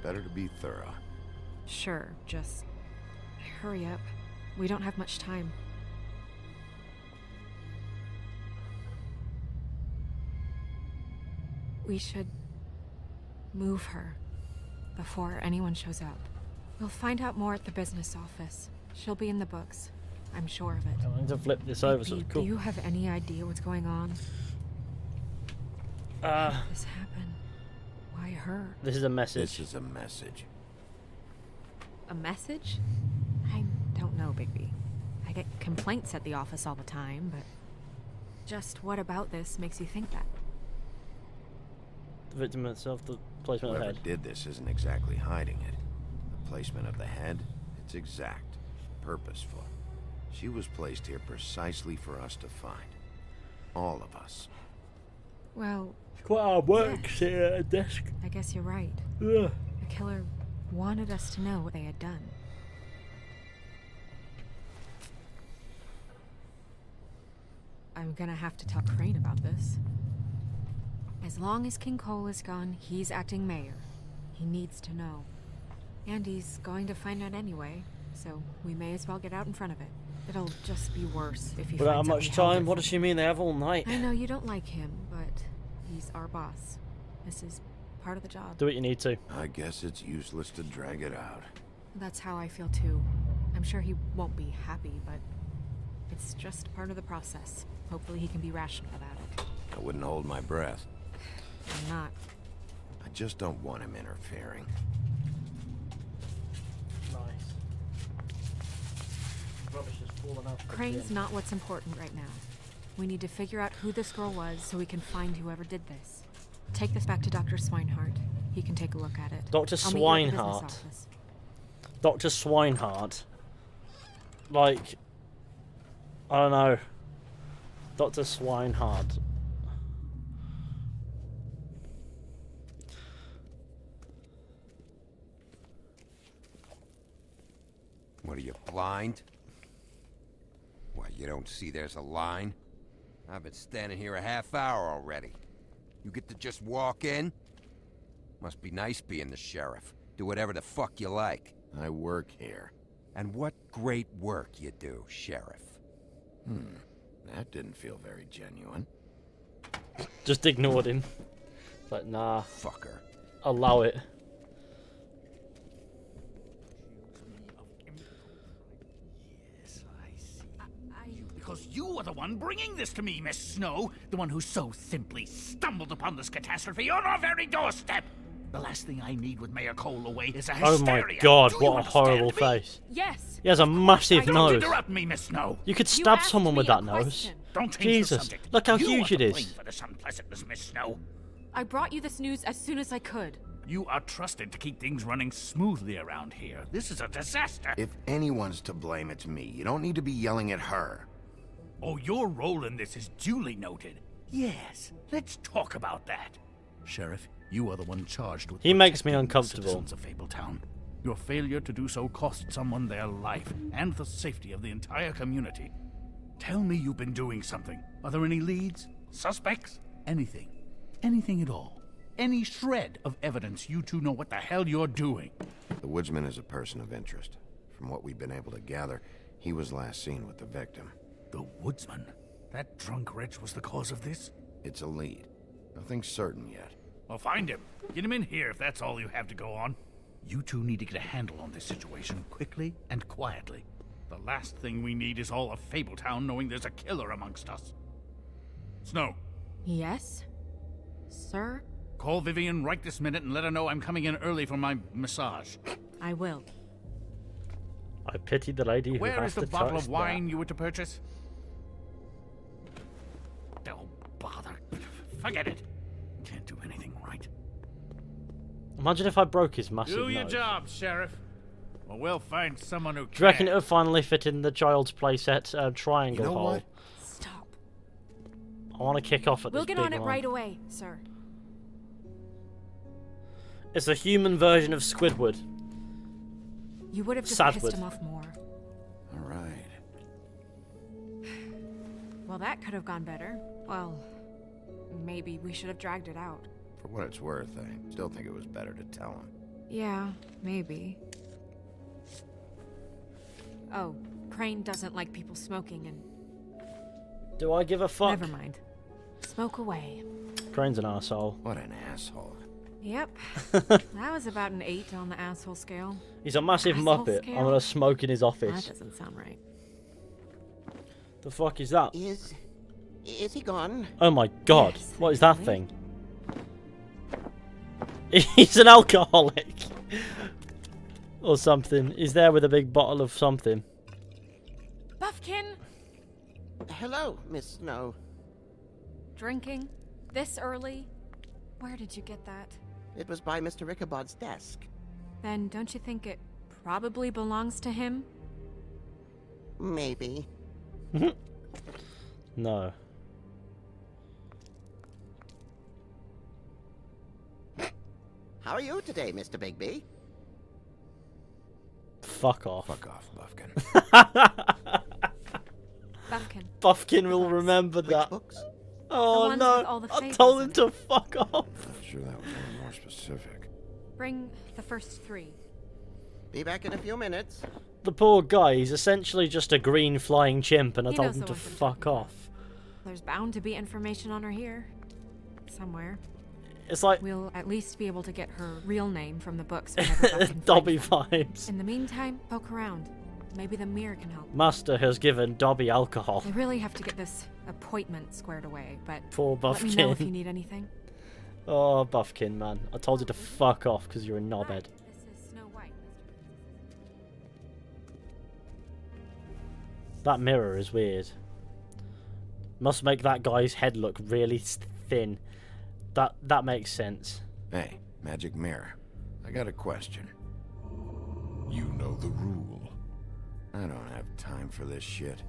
Better to be thorough. Sure, just hurry up. We don't have much time. We should move her before anyone shows up. We'll find out more at the business office. She'll be in the books. I'm sure of it. I'm going to flip this over so it's cool. Do you have any idea what's going on? How did this happen? Why her? This is a message. This is a message. A message? I don't know, Bigby. I get complaints at the office all the time, but just what about this makes you think that? The victim itself, the placement Whoever of the head. did this isn't exactly hiding it. The placement of the head, it's exact, purposeful. She was placed here precisely for us to find. All of us. Well, It's quite hard work sitting at a desk. I guess you're right. Ugh. The killer wanted us to know what they had done. I'm gonna have to talk Crane about this. As long as King Cole is gone, he's acting mayor. He needs to know. And he's going to find out anyway. so we may as well get out in front of it. It'll just be worse if he Without finds out much we held time, it what for does she mean they have all night? I know you don't like him, but he's our boss. This is part of the job. Do what you need to. I guess it's useless to drag it out. That's how I feel too. I'm sure he won't be happy, but it's just part of the process. Hopefully he can be rational about it. I wouldn't hold my breath. I'm not. I just don't want him interfering. Nice. Rubbish is falling out. Crane's not what's important right now. We need to figure out who this girl was so we can find whoever did this. Take this back to Dr. Swinehart. He can take a look at it. Dr. I'll meet you at the business Swinehart. office. Dr. Swinehart. Like, I don't know. Dr. Swinehart. What are you, blind? What, you don't see there's a line? I've been standing here a half hour already. You get to just walk in? Must be nice being the sheriff. Do whatever the fuck you like. I work here. And what great work you do, Sheriff. That didn't feel very genuine. Just ignored him. Like, nah, Fucker. allow it. Because you are the one bringing this to me, Miss Snow. The one who so simply stumbled upon this catastrophe on our very doorstep. The last thing I need with Mayor Cole away is a Oh hysteria. my god, Do you what a horrible understand me? face. Yes. He has a massive Don't nose. interrupt me, Miss Snow. You could stab asked someone with me a that nose. question. Don't change the Jesus, subject. look how You huge are it to is. blame for this unpleasantness, Miss Snow. I brought you this news as soon as I could. You are trusted to keep things running smoothly around here. This is a disaster. If anyone's to blame, it's me. You don't need to be yelling at her. Oh, your role in this is duly noted. Yes, let's talk about that. Sheriff, you are the one charged with He makes me protecting the uncomfortable. citizens of Fabletown. Your failure to do so cost someone their life and the safety of the entire community. Tell me you've been doing something. Are there any leads? Suspects? Anything. Anything at all. Any shred of evidence you two know what the hell you're doing. The Woodsman is a person of interest. From what we've been able to gather, he was last seen with the victim. The Woodsman? That drunk wretch was the cause of this? It's a lead. Nothing's certain yet. Well, find him. Get him in here if that's all you have to go on. You two need to get a handle on this situation quickly and quietly. The last thing we need is all of Fabletown knowing there's a killer amongst us. Snow, Yes? Sir? call Vivian right this minute and let her know I'm coming in early for my massage. I will. I pity the lady who Where has is the to bottle touch of wine you were to purchase? Oh, bother. Forget it. Can't do anything right. that. Imagine if I broke his massive Do your nose. job, Sheriff. Or we'll find someone who Do you reckon can. it would finally fit in the child's playset triangle You know hole? what? Stop. I want to kick off at We'll this get big on it one. right away, sir. It's a human version of Squidward. You would have just Sad pissed wood. him off more. All right. Well, that could have gone better. Well, maybe we should have dragged it out. For what it's worth, I still think it was better to tell him. Yeah, maybe. Oh, Crane doesn't like people smoking and... Do I give a fuck? Never mind. Smoke away. Crane's an arsehole. What an asshole. Yep. That was about an 8 on the asshole scale. He's a massive Asshole muppet. scale? I'm gonna smoke in his That office. doesn't sound right. The fuck is that? Is he gone? Oh my god. Yes, What is that actually. thing? He's an alcoholic. Or something. He's there with a big bottle of something. Buffkin! Hello, Miss Snow. Drinking? This early? Where did you get that? It was by Mr. Ichabod's desk. Then don't you think it probably belongs to him? Maybe. No. How are you today, Mr. Bigby? Fuck off. Fuck off, Buffkin. Buffkin. Buffkin will remember Which that. books? Oh ones no. with all the I fables told in him it. to fuck off. I'm sure that was any more specific. Bring the first 3. Be back in a few minutes. the poor guy, he's essentially just a green flying chimp, and I He told knows him the to ones I'm fuck talking about. off. There's bound to be information on her here. Somewhere. It's like We'll at least be able to get her real name from the books whenever Buck can Dobby find them. vibes. In the meantime, poke around. Maybe the mirror can help. Master has given Dobby alcohol. I really have to get this appointment squared away, but Poor let me know if you Buffkin. need anything. Oh, Buffkin, man. I told you to fuck off because you're a knobhead. This is Snow White. That mirror is weird. Must make that guy's head look really thin. That makes sense. Hey, magic mirror. I got a question. You know the rule. I don't have time for this shit.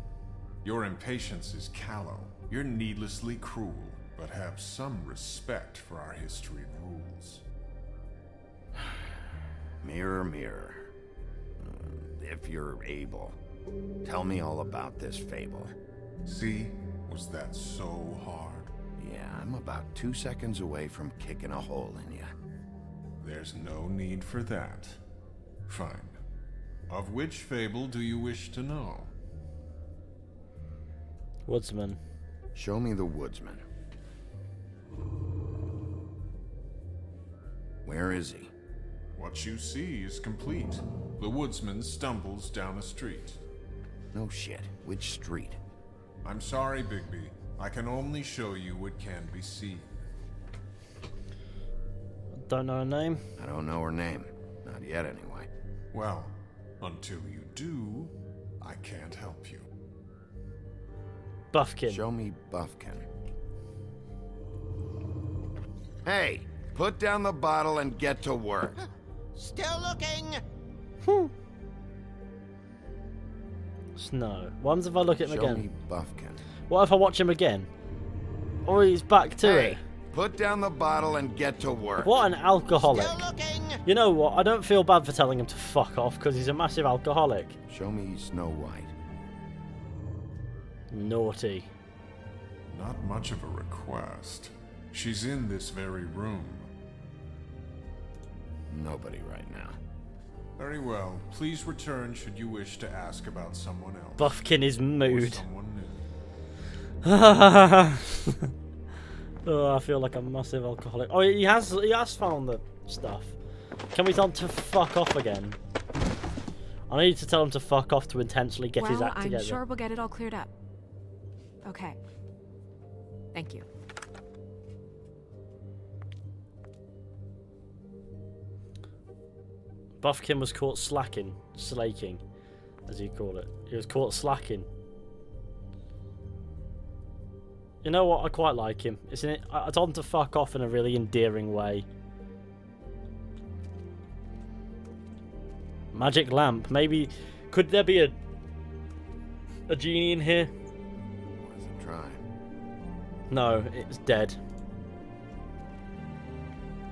Your impatience is callow. You're needlessly cruel, but have some respect for our history and rules. Mirror, mirror. If you're able, tell me all about this fable. See? Was that so hard? Yeah, I'm about 2 seconds away from kicking a hole in you. There's no need for that. Fine. Of which fable do you wish to know? Woodsman. Show me the Woodsman. Where is he? What you see is complete. The woodsman stumbles down a street. No shit. Which street? I'm sorry, Bigby. I can only show you what can be seen. Don't know her name. I don't know her name. Not yet, anyway. Well, until you do, I can't help you. Buffkin. Show me Buffkin. Hey, put down the bottle and get to work. Still looking. Snow. What happens if I look at him Show again? me Buffkin. What if I watch him again? Or he's back to Hey, it. put down the bottle and get to work. What an alcoholic. Still looking. You know what? I don't feel bad for telling him to fuck off because he's a massive alcoholic. Show me Snow White. Naughty. Not much of a request. She's in this very room. Nobody right now. Very well. Please return should you wish to ask about someone else. Buffkin is Or mood. someone new. Oh, I feel like a massive alcoholic. Oh, he has found the stuff. Can we tell him to fuck off again? I need to tell him to fuck off to intentionally get his act together. I'm sure we'll get it all cleared up. Okay. Thank you. Buffkin was caught slaking, as you call it. He was caught slacking. You know what? I quite like him. I told him to fuck off in a really endearing way. Magic lamp. Maybe could there be a genie in here? Worth a try. No, it's dead.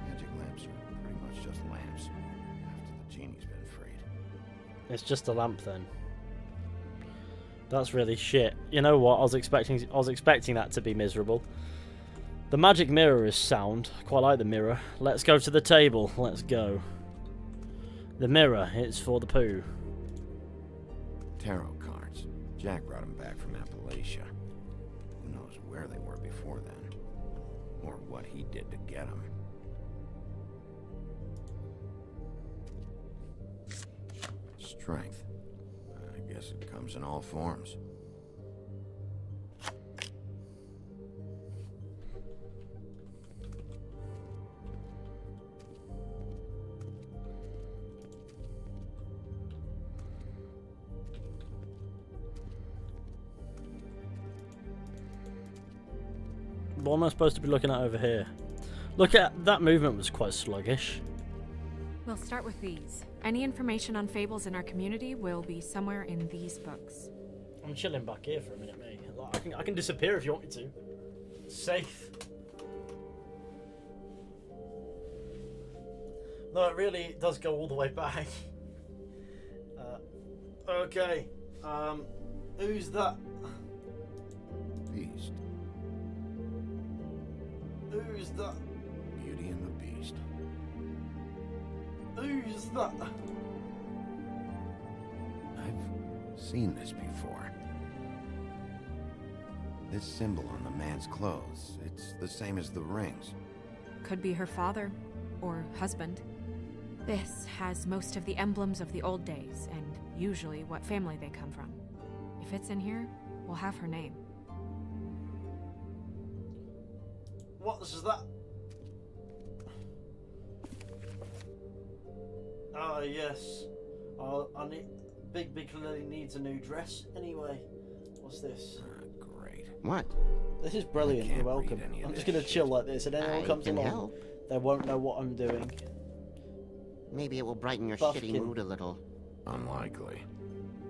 Magic lamps are pretty much just lamps. After the genie's been freed. It's just a lamp then. That's really shit. You know what? I was expecting that to be miserable. The magic mirror is sound. I quite like the mirror. Let's go to the table. Let's go. The mirror, it's for the poo. Tarot cards. Jack brought them back from Appalachia. Who knows where they were before then? Or what he did to get them. Strength. I guess it comes in all forms. What am I supposed to be looking at over here? Look at that movement was quite sluggish. We'll start with these. Any information on fables in our community will be somewhere in these books. I'm chilling back here for a minute, mate. Like, I can disappear if you want me to. It's safe. No, it really does go all the way back. Okay. Who's that? Beast. Who's that? Beauty and the Beast. Who's that? seen this before. This symbol on the man's clothes, it's the same as the rings. Could be her father or husband. This has most of the emblems of the old days and usually what family they come from. If it's in here, we'll have her name. What's that? Oh yes. I need. Big clearly needs a new dress. Anyway, what's this? Great. What? This is brilliant. You're welcome. I'm just gonna chill like this, and anyone comes can along, help. they won't know what I'm doing. Maybe it will brighten your Buffkin. shitty mood a little. Unlikely.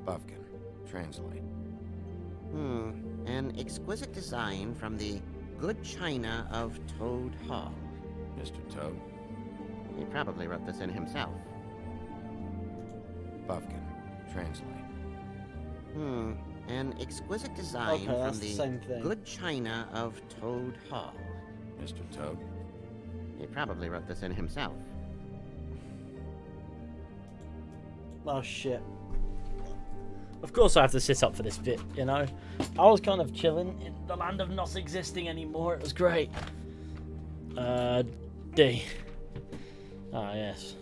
Buffkin, translate. An exquisite design from the good china of Toad Hall. Mr. Toad. He probably wrote this in himself. Buffkin, translate. An exquisite design Okay, that's from the same thing. good china of Toad Hall. Mr. Toad. He probably wrote this in himself. Oh shit. Of course I have to sit up for this bit, you know? I was kind of chilling in the land of not existing anymore. It was great. D. Ah, yes.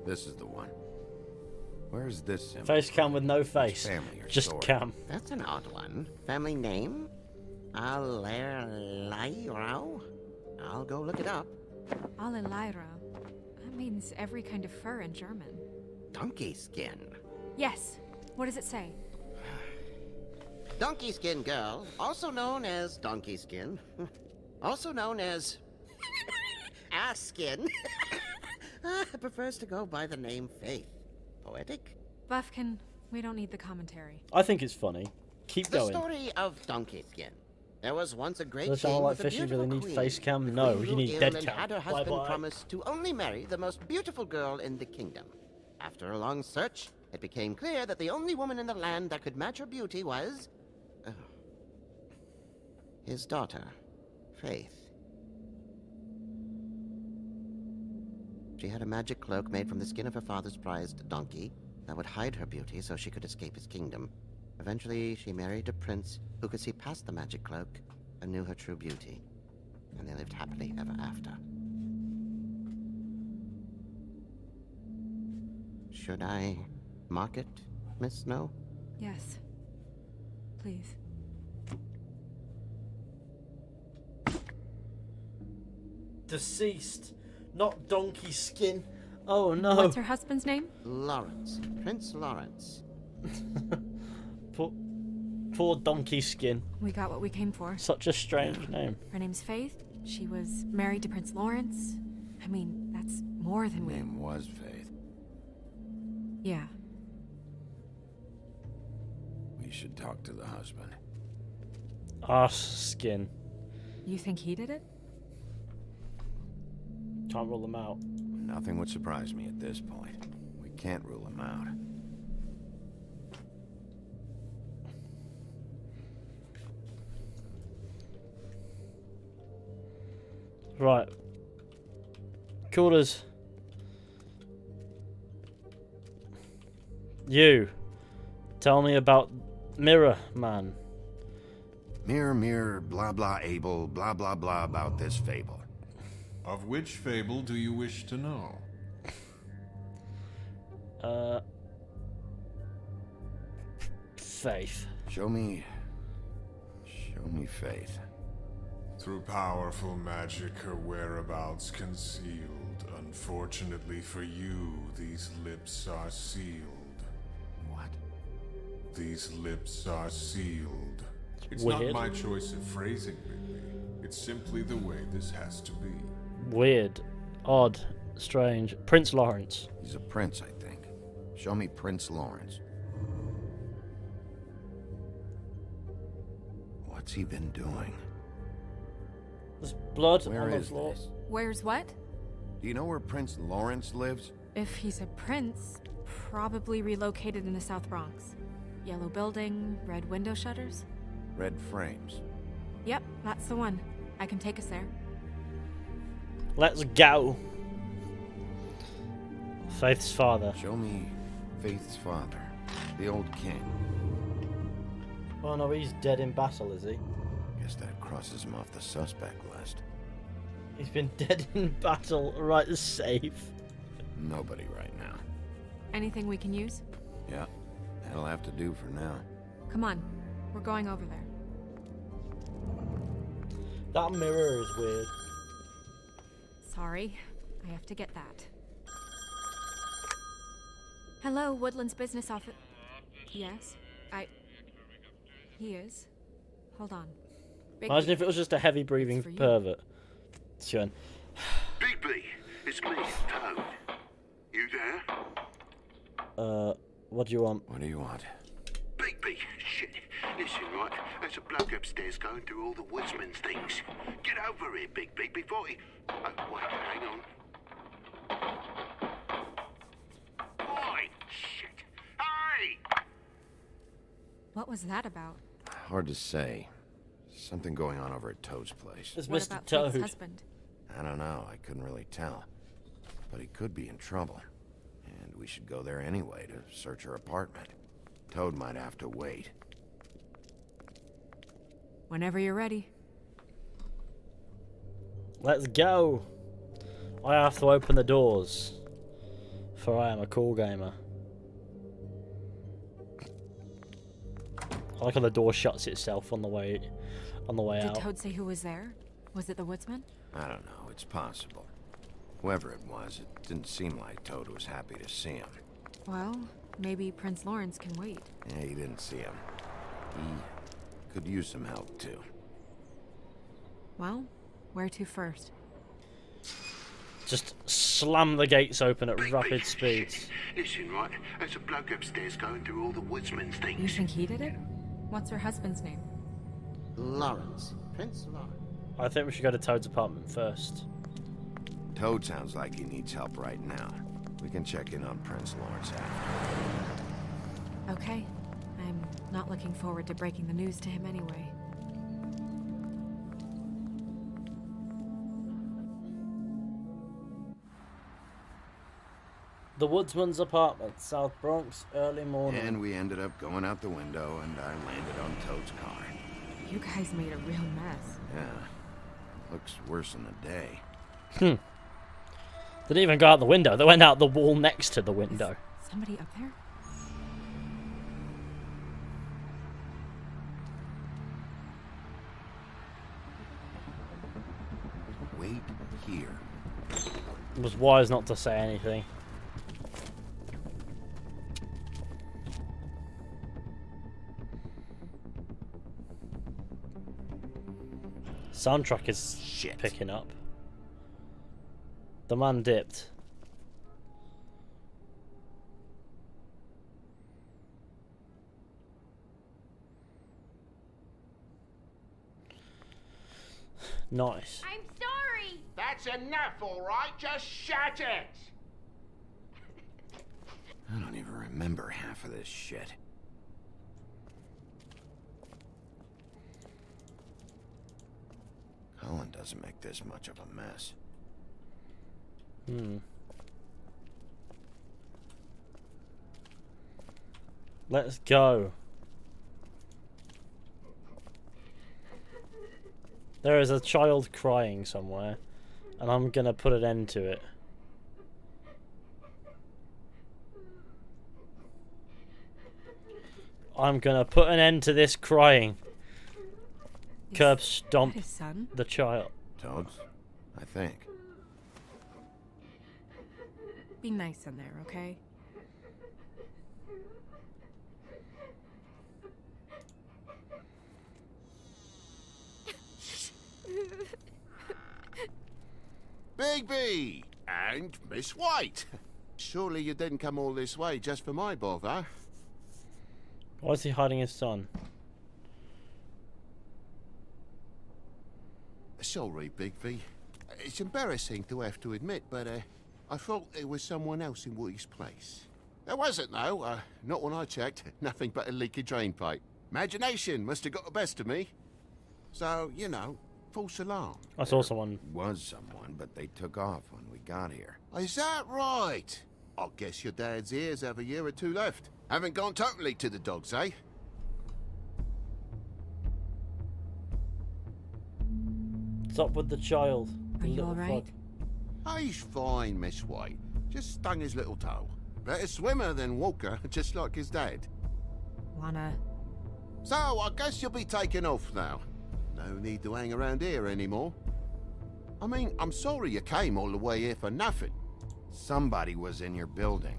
This is the one. Where's this symbol? Face cam with no face. Family or Just story? cam. That's an odd one. Family name? Alerairo? I'll go look it up. Alelaira. That means every kind of fur in German. Donkey skin. Yes. What does it say? Donkey skin girl, also known as donkey skin, also known as ass skin, prefers to go by the name Faith. Poetic? Buffkin, we don't need the commentary. I think it's funny. Keep The going. story of donkey skin. There was once a great Does king someone like with a Fizhy beautiful really need queen. face cam? The No, queen you grew need ill dead and cam. had her husband Bye-bye. promise to only marry the most beautiful girl in the kingdom. After a long search, it became clear that the only woman in the land that could match her beauty was his daughter, Faith. She had a magic cloak made from the skin of her father's prized donkey that would hide her beauty so she could escape his kingdom. Eventually, she married a prince who could see past the magic cloak and knew her true beauty. And they lived happily ever after. Should I mark it, Miss Snow? Yes. Please. Deceased, not donkey skin. Oh no. What's her husband's name? Lawrence. Prince Lawrence. Poor donkey skin. We got what we came for. Such a strange name. Her name's Faith. She was married to Prince Lawrence. I mean, that's more than we... Name was Faith. Yeah. We should talk to the husband. Ass skin. You think he did it? Can't rule them out. Nothing would surprise me at this point. We can't rule him out. Right. Quarters. You. Tell me about Mirror Man. Mirror, mirror, blah blah able, blah blah blah about this fable. Of which fable do you wish to know? Faith. Show me Faith. Through powerful magic, her whereabouts concealed. Unfortunately for you, these lips are sealed. What? These lips are sealed. It's Weird. not my choice of phrasing, Bigby. It's simply the way this has to be. Weird. Odd. Strange. Prince Lawrence. He's a prince, I think. Show me Prince Lawrence. What's he been doing? There's blood Where on the is floor. this? Where's what? Do you know where Prince Lawrence lives? If he's a prince, probably relocated in the South Bronx. Yellow building, red window shutters. Red frames. Yep, that's the one. I can take us there. Let's go. Faith's father. Show me Faith's father. The old king. Oh no, he's dead in battle, is he? Guess that crosses him off the suspect list. He's been dead in battle, right, safe. Nobody right now. Anything we can use? Yeah, that'll have to do for now. Come on, we're going over there. That mirror is weird. Sorry, I have to get that. Hello, Woodland's business office. Yes, He is. Hold on. Imagine if it was just a heavy breathing pervert. It's going. Bigby, it's me, Toad. You there? What do you want? What do you want? Bigby, shit. Listen, right, there's a bloke upstairs going through all the Woodsman's things. Get over here, Bigby, before he... Oh, wait, hang on. Oi, shit. Hey! What was that about? Hard to say. Something going on over at Toad's place. It's What Mr. about Toad. Faith's husband? I don't know. I couldn't really tell. But he could be in trouble. And we should go there anyway to search her apartment. Toad might have to wait. Whenever you're ready. Let's go. I have to open the doors, for I am a cool gamer. I like how the door shuts itself on the way Did out. Toad say who was there? Was it the Woodsman? I don't know. It's possible. Whoever it was, it didn't seem like Toad was happy to see him. Well, maybe Prince Lawrence can wait. Yeah, he didn't see him. He could use some help, too. Well, where to first? Just slam the gates open at rapid speeds. Listen, right, there's a bloke upstairs going through all the Woodsman's things. You think he did it? What's her husband's name? Lawrence. Prince Lawrence. I think we should go to Toad's apartment first. Toad sounds like he needs help right now. We can check in on Prince Lawrence after. Okay. I'm not looking forward to breaking the news to him anyway. The Woodsman's apartment, South Bronx, early morning. And we ended up going out the window, and I landed on Toad's car. You guys made a real mess. Yeah. Looks worse than the day. They didn't even go out the window. They went out the wall next to the window. Is somebody up there? Wait here. It was wise not to say anything. Soundtrack is picking up. The man dipped. Nice. I'm sorry! That's enough, all right? Just shut it! I don't even remember half of this shit. Colin doesn't make this much of a mess. Let's go. There is a child crying somewhere, and I'm gonna put an end to it. I'm gonna put an end to this crying. Curb stomp his son? the child. Toads? I think. Be nice in there, okay? Bigby! And Miss White! Surely you didn't come all this way just for my bother? Why is he hiding his son? Sorry, Bigby. It's embarrassing to have to admit, but I thought there was someone else in Woody's place. There wasn't, though. Not when I checked. Nothing but a leaky drain pipe. Imagination must have got the best of me. So, you know, false alarm. I saw someone. Was someone, but they took off when we got here. Is that right? I guess your dad's ears have a year or two left. Haven't gone totally to the dogs, eh? Stop with the child. Are you all right? He's fine, Miss White. Just stung his little toe. Better swimmer than walker, just like his dad. Wanna... So, I guess you'll be taking off now. No need to hang around here anymore. I mean, I'm sorry you came all the way here for nothing. Somebody was in your building.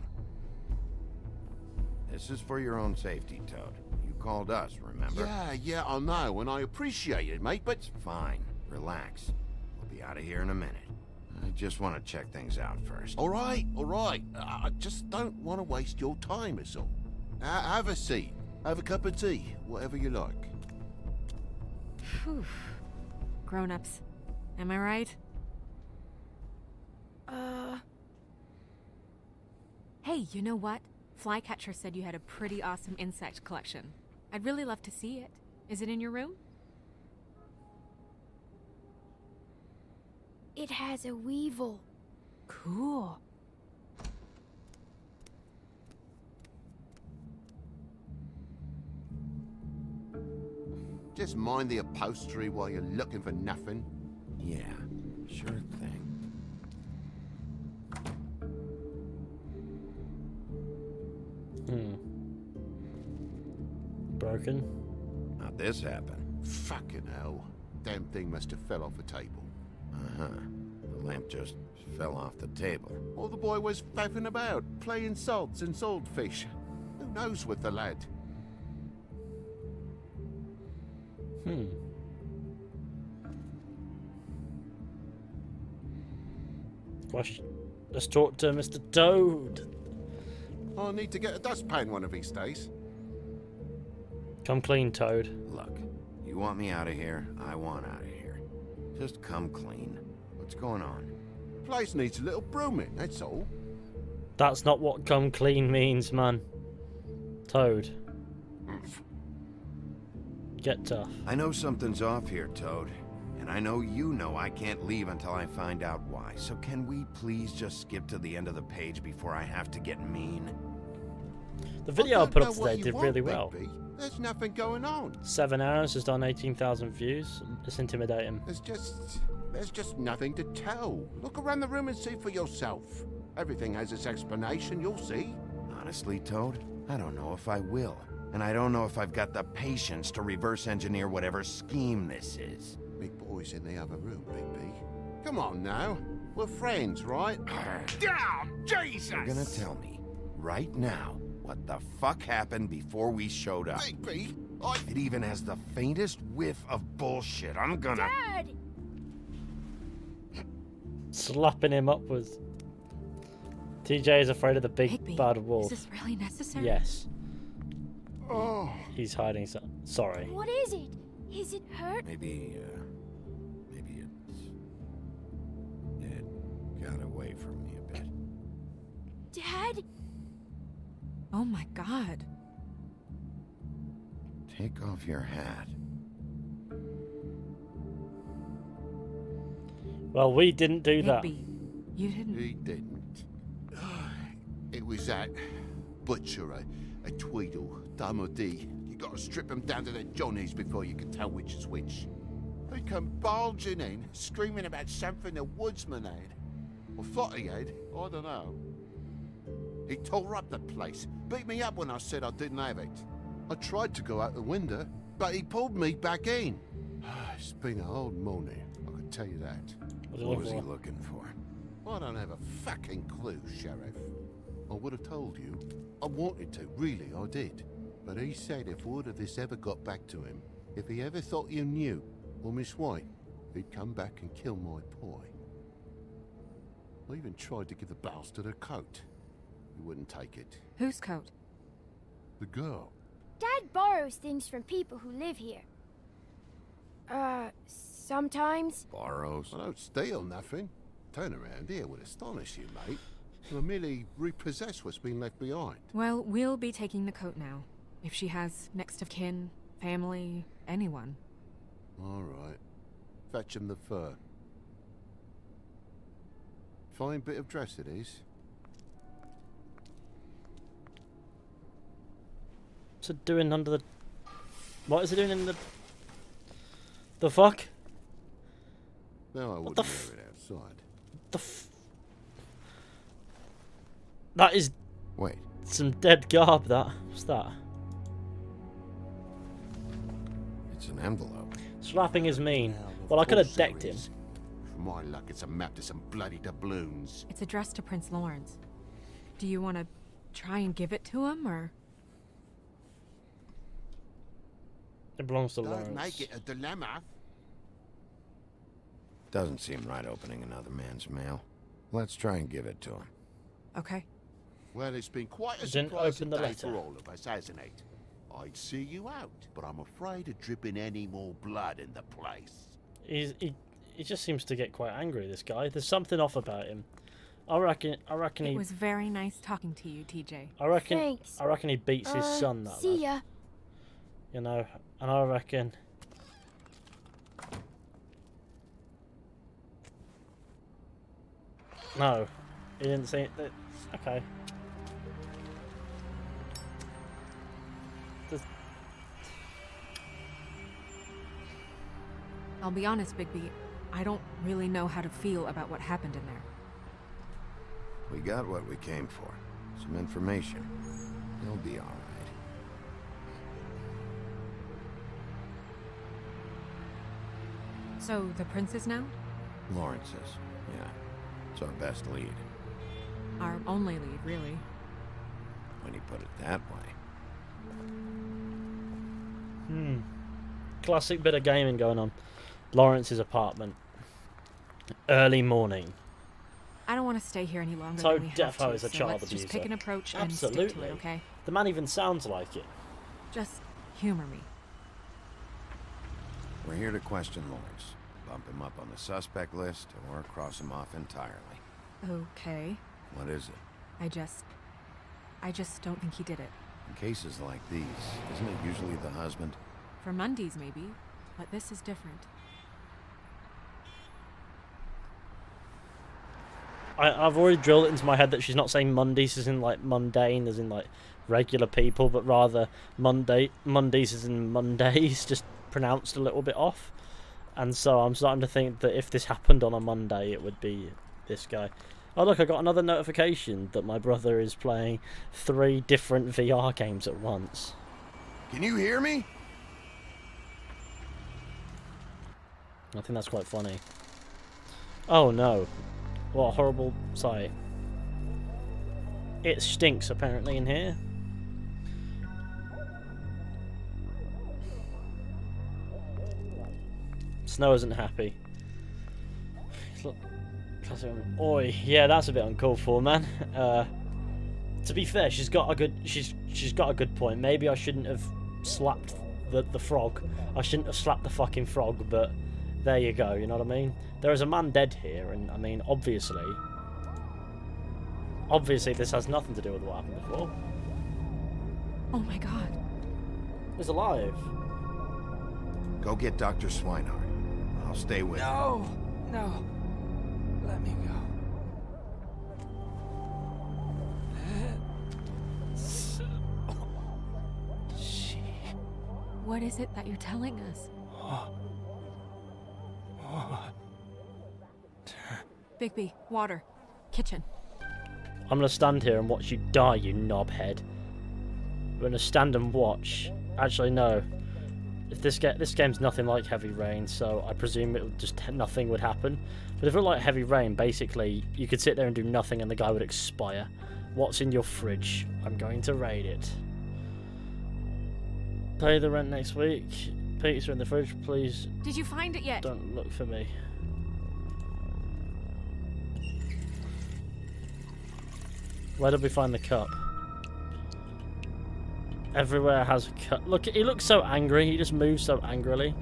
This is for your own safety, Toad. You called us, remember? Yeah, I know, and I appreciate it, mate, but... It's fine. Relax. We'll be out of here in a minute. I just want to check things out first. All right. I just don't want to waste your time, is all. Have a seat. Have a cup of tea. Whatever you like. Phew. Grown-ups. Am I right? Hey, you know what? Flycatcher said you had a pretty awesome insect collection. I'd really love to see it. Is it in your room? It has a weevil. Cool. Just mind the upholstery while you're looking for nothing. Yeah, sure thing. Broken. How'd this happen? Fucking hell. Damn thing must have fell off the table. Uh-huh. The lamp just fell off the table. Or the boy was faffing about, playing sods and swordfish. Who knows with the lad? Gosh, let's talk to Mr. Toad. I'll need to get a dustpan one of these days. Come clean, Toad. Look, you want me out of here, I want out of here. Just come clean. What's going on? Place needs a little brooming, that's all. That's not what come clean means, man. Toad. Get tough. I know something's off here, Toad. And I know you know I can't leave until I find out why. So can we please just skip to the end of the page before I have to get mean? The video I put up today did really well. There's nothing going on. 7 hours, just on 18,000 views. It's intimidating. There's just nothing to tell. Look around the room and see for yourself. Everything has its explanation, you'll see. Honestly, Toad, I don't know if I will. And I don't know if I've got the patience to reverse engineer whatever scheme this is. Big boy's in the other room, Big B. Come on now. We're friends, right? Damn, Jesus! You're gonna tell me, right now, what the fuck happened before we showed up. Big B, It even has the faintest whiff of bullshit. I'm gonna... Dad! Slapping him upwards. TJ is afraid of the big bad wolf. Is this really necessary? Yes. Oh. He's hiding sorry. What is it? Is it hurt? Maybe it got away from me a bit. Dad? Oh my god. Take off your hat. Well, we didn't do that. You didn't. He didn't. It was that butcher, a Tweedle, Dum or D. You gotta strip him down to their johnnies before you can tell which is which. He come bulging in, screaming about something the Woodsman had. Or thought he had, I don't know. He tore up the place, beat me up when I said I didn't have it. I tried to go out the window, but he pulled me back in. It's been a hard morning, I can tell you that. What was he looking for? I don't have a fucking clue, Sheriff. I would have told you. I wanted to, really, I did. But he said if word of this ever got back to him, if he ever thought you knew, or Miss White, he'd come back and kill my boy. I even tried to give the bastard a coat. He wouldn't take it. Whose coat? The girl. Dad borrows things from people who live here. Sometimes. Borrows? I don't steal nothing. Turn around here would astonish you, mate. I merely repossess what's been left behind. Well, we'll be taking the coat now. If she has next of kin, family, anyone. All right. Fetch him the fur. Fine bit of dress it is. What's it doing under the... What is it doing in the... The fuck? No, I What the wouldn't hear it outside. That is... Wait. Some dead garb, that. What's that? It's an envelope. Slapping is mean. Well, I could have decked him. For my luck, it's a map to some bloody doubloons. It's addressed to Prince Lawrence. Do you want to try and give it to him, or...? It belongs to Don't Lawrence. make it a dilemma. Doesn't seem right opening another man's mail. Let's try and give it to him. Okay. Well, it's been quite a Didn't surprising open the day letter. for all of us, hasn't it? I'd see you out, but I'm afraid of dripping any more blood in the place. He just seems to get quite angry, this guy. There's something off about him. I reckon It he... was very nice talking to you, TJ. I reckon Thanks. he beats his son, that See lad. ya. You know, and I reckon... No, he didn't say it. Okay. I'll be honest, Bigby. I don't really know how to feel about what happened in there. We got what we came for. Some information. He'll be all right. So, the prince is now? Lawrence's. Yeah. It's our best lead. Our only lead, really. When you put it that way. Classic bit of gaming going on. Lawrence's apartment. Early morning. I don't want to stay here any longer So than we have defo to, is a so child let's abuser. just pick an approach and Absolutely. stick to it, okay? The man even sounds like it. Just humor me. We're here to question Lawrence. Bump him up on the suspect list or cross him off entirely. Okay. What is it? I just don't think he did it. In cases like these, isn't it usually the husband? For Mundy's, maybe. But this is different. I've already drilled it into my head that she's not saying Mondays as in like mundane, as in like regular people, but rather Mondays as in Mondays, just pronounced a little bit off. And so I'm starting to think that if this happened on a Monday, it would be this guy. Oh look, I got another notification that my brother is playing 3 different VR games at once. Can you hear me? I think that's quite funny. Oh no. What a horrible sight. It stinks apparently in here. Snow isn't happy. Look, oi, yeah, that's a bit uncalled for, man. To be fair, she's got a good point. Maybe I shouldn't have slapped the frog. I shouldn't have slapped the fucking frog, but there you go, you know what I mean? There is a man dead here, and I mean, obviously this has nothing to do with what happened before. Oh my god. He's alive. Go get Dr. Swinehart. I'll stay with you. No. Let me go. What is it that you're telling us? Bigby, water. Kitchen. I'm gonna stand here and watch you die, you knobhead. I'm gonna stand and watch. Actually, no. If this game's nothing like Heavy Rain, so I presume it would just nothing would happen. But if it were like Heavy Rain, basically you could sit there and do nothing and the guy would expire. What's in your fridge? I'm going to raid it. Pay the rent next week. Pizza in the fridge, please. Did you find it yet? Don't look for me. Where did we find the cup? Everywhere has a cup. Look, he looks so angry. He just moves so angrily.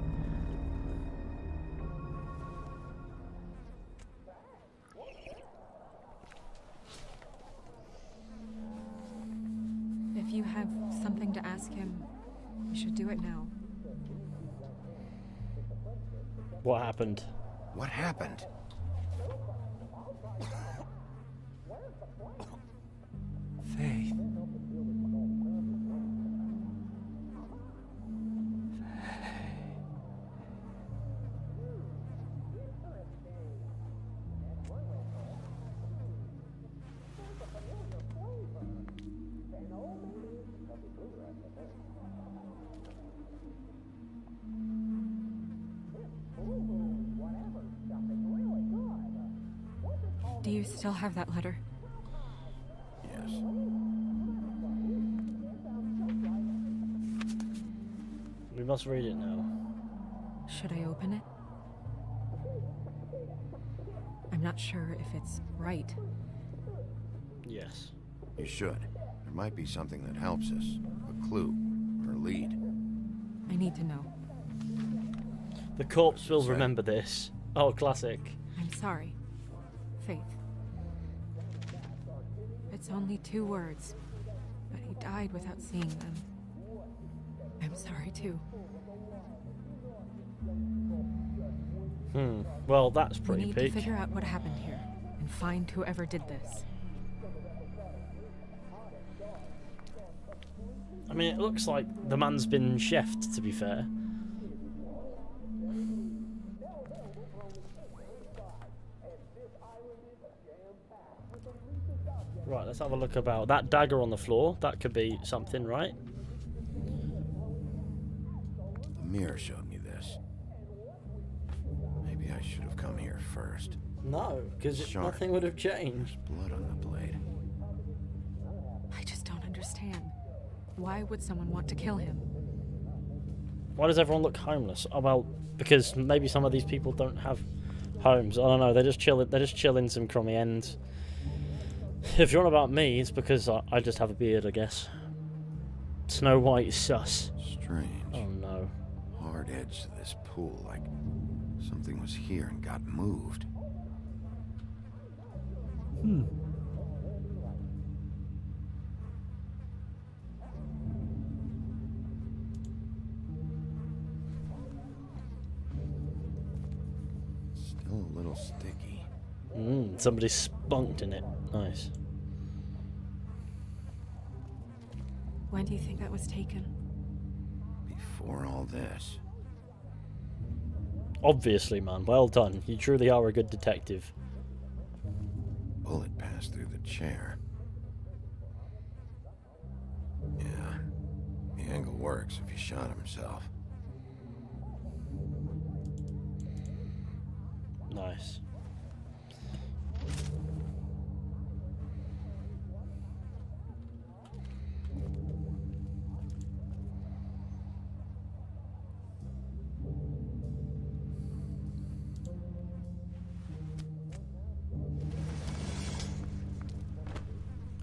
If you have something to ask him, you should do it now. What happened? What happened? Faith. Do you still have that letter? Yes. We must read it now. Should I open it? I'm not sure if it's right. Yes. You should. There might be something that helps us. A clue. Or a lead. I need to know. The corpse will remember this. Oh, classic. I'm sorry. Faith. It's only 2 words, but he died without seeing them. I'm sorry too. Well, that's pretty We need peak. to figure out what happened here and find whoever did this. I mean, it looks like the man's been chefed, to be fair. Right, let's have a look about that dagger on the floor. That could be something, right? The mirror showed me this. Maybe I should have come here first. No, because Sharp. nothing would have changed. Blood on the blade. I just don't understand. Why would someone want to kill him? Why does everyone look homeless? Oh, well, because maybe some of these people don't have homes. I don't know. They're just chilling. They're just chilling some crummy ends. If you're on about me, it's because I just have a beard, I guess. Snow White is sus. Strange. Oh no. Hard edge to this pool, like something was here and got moved. Still a little sticky. Somebody spunked in it. Nice. When do you think that was taken? Before all this. Obviously, man. Well done. You truly are a good detective. Bullet passed through the chair. Yeah. The angle works if he shot himself. Nice.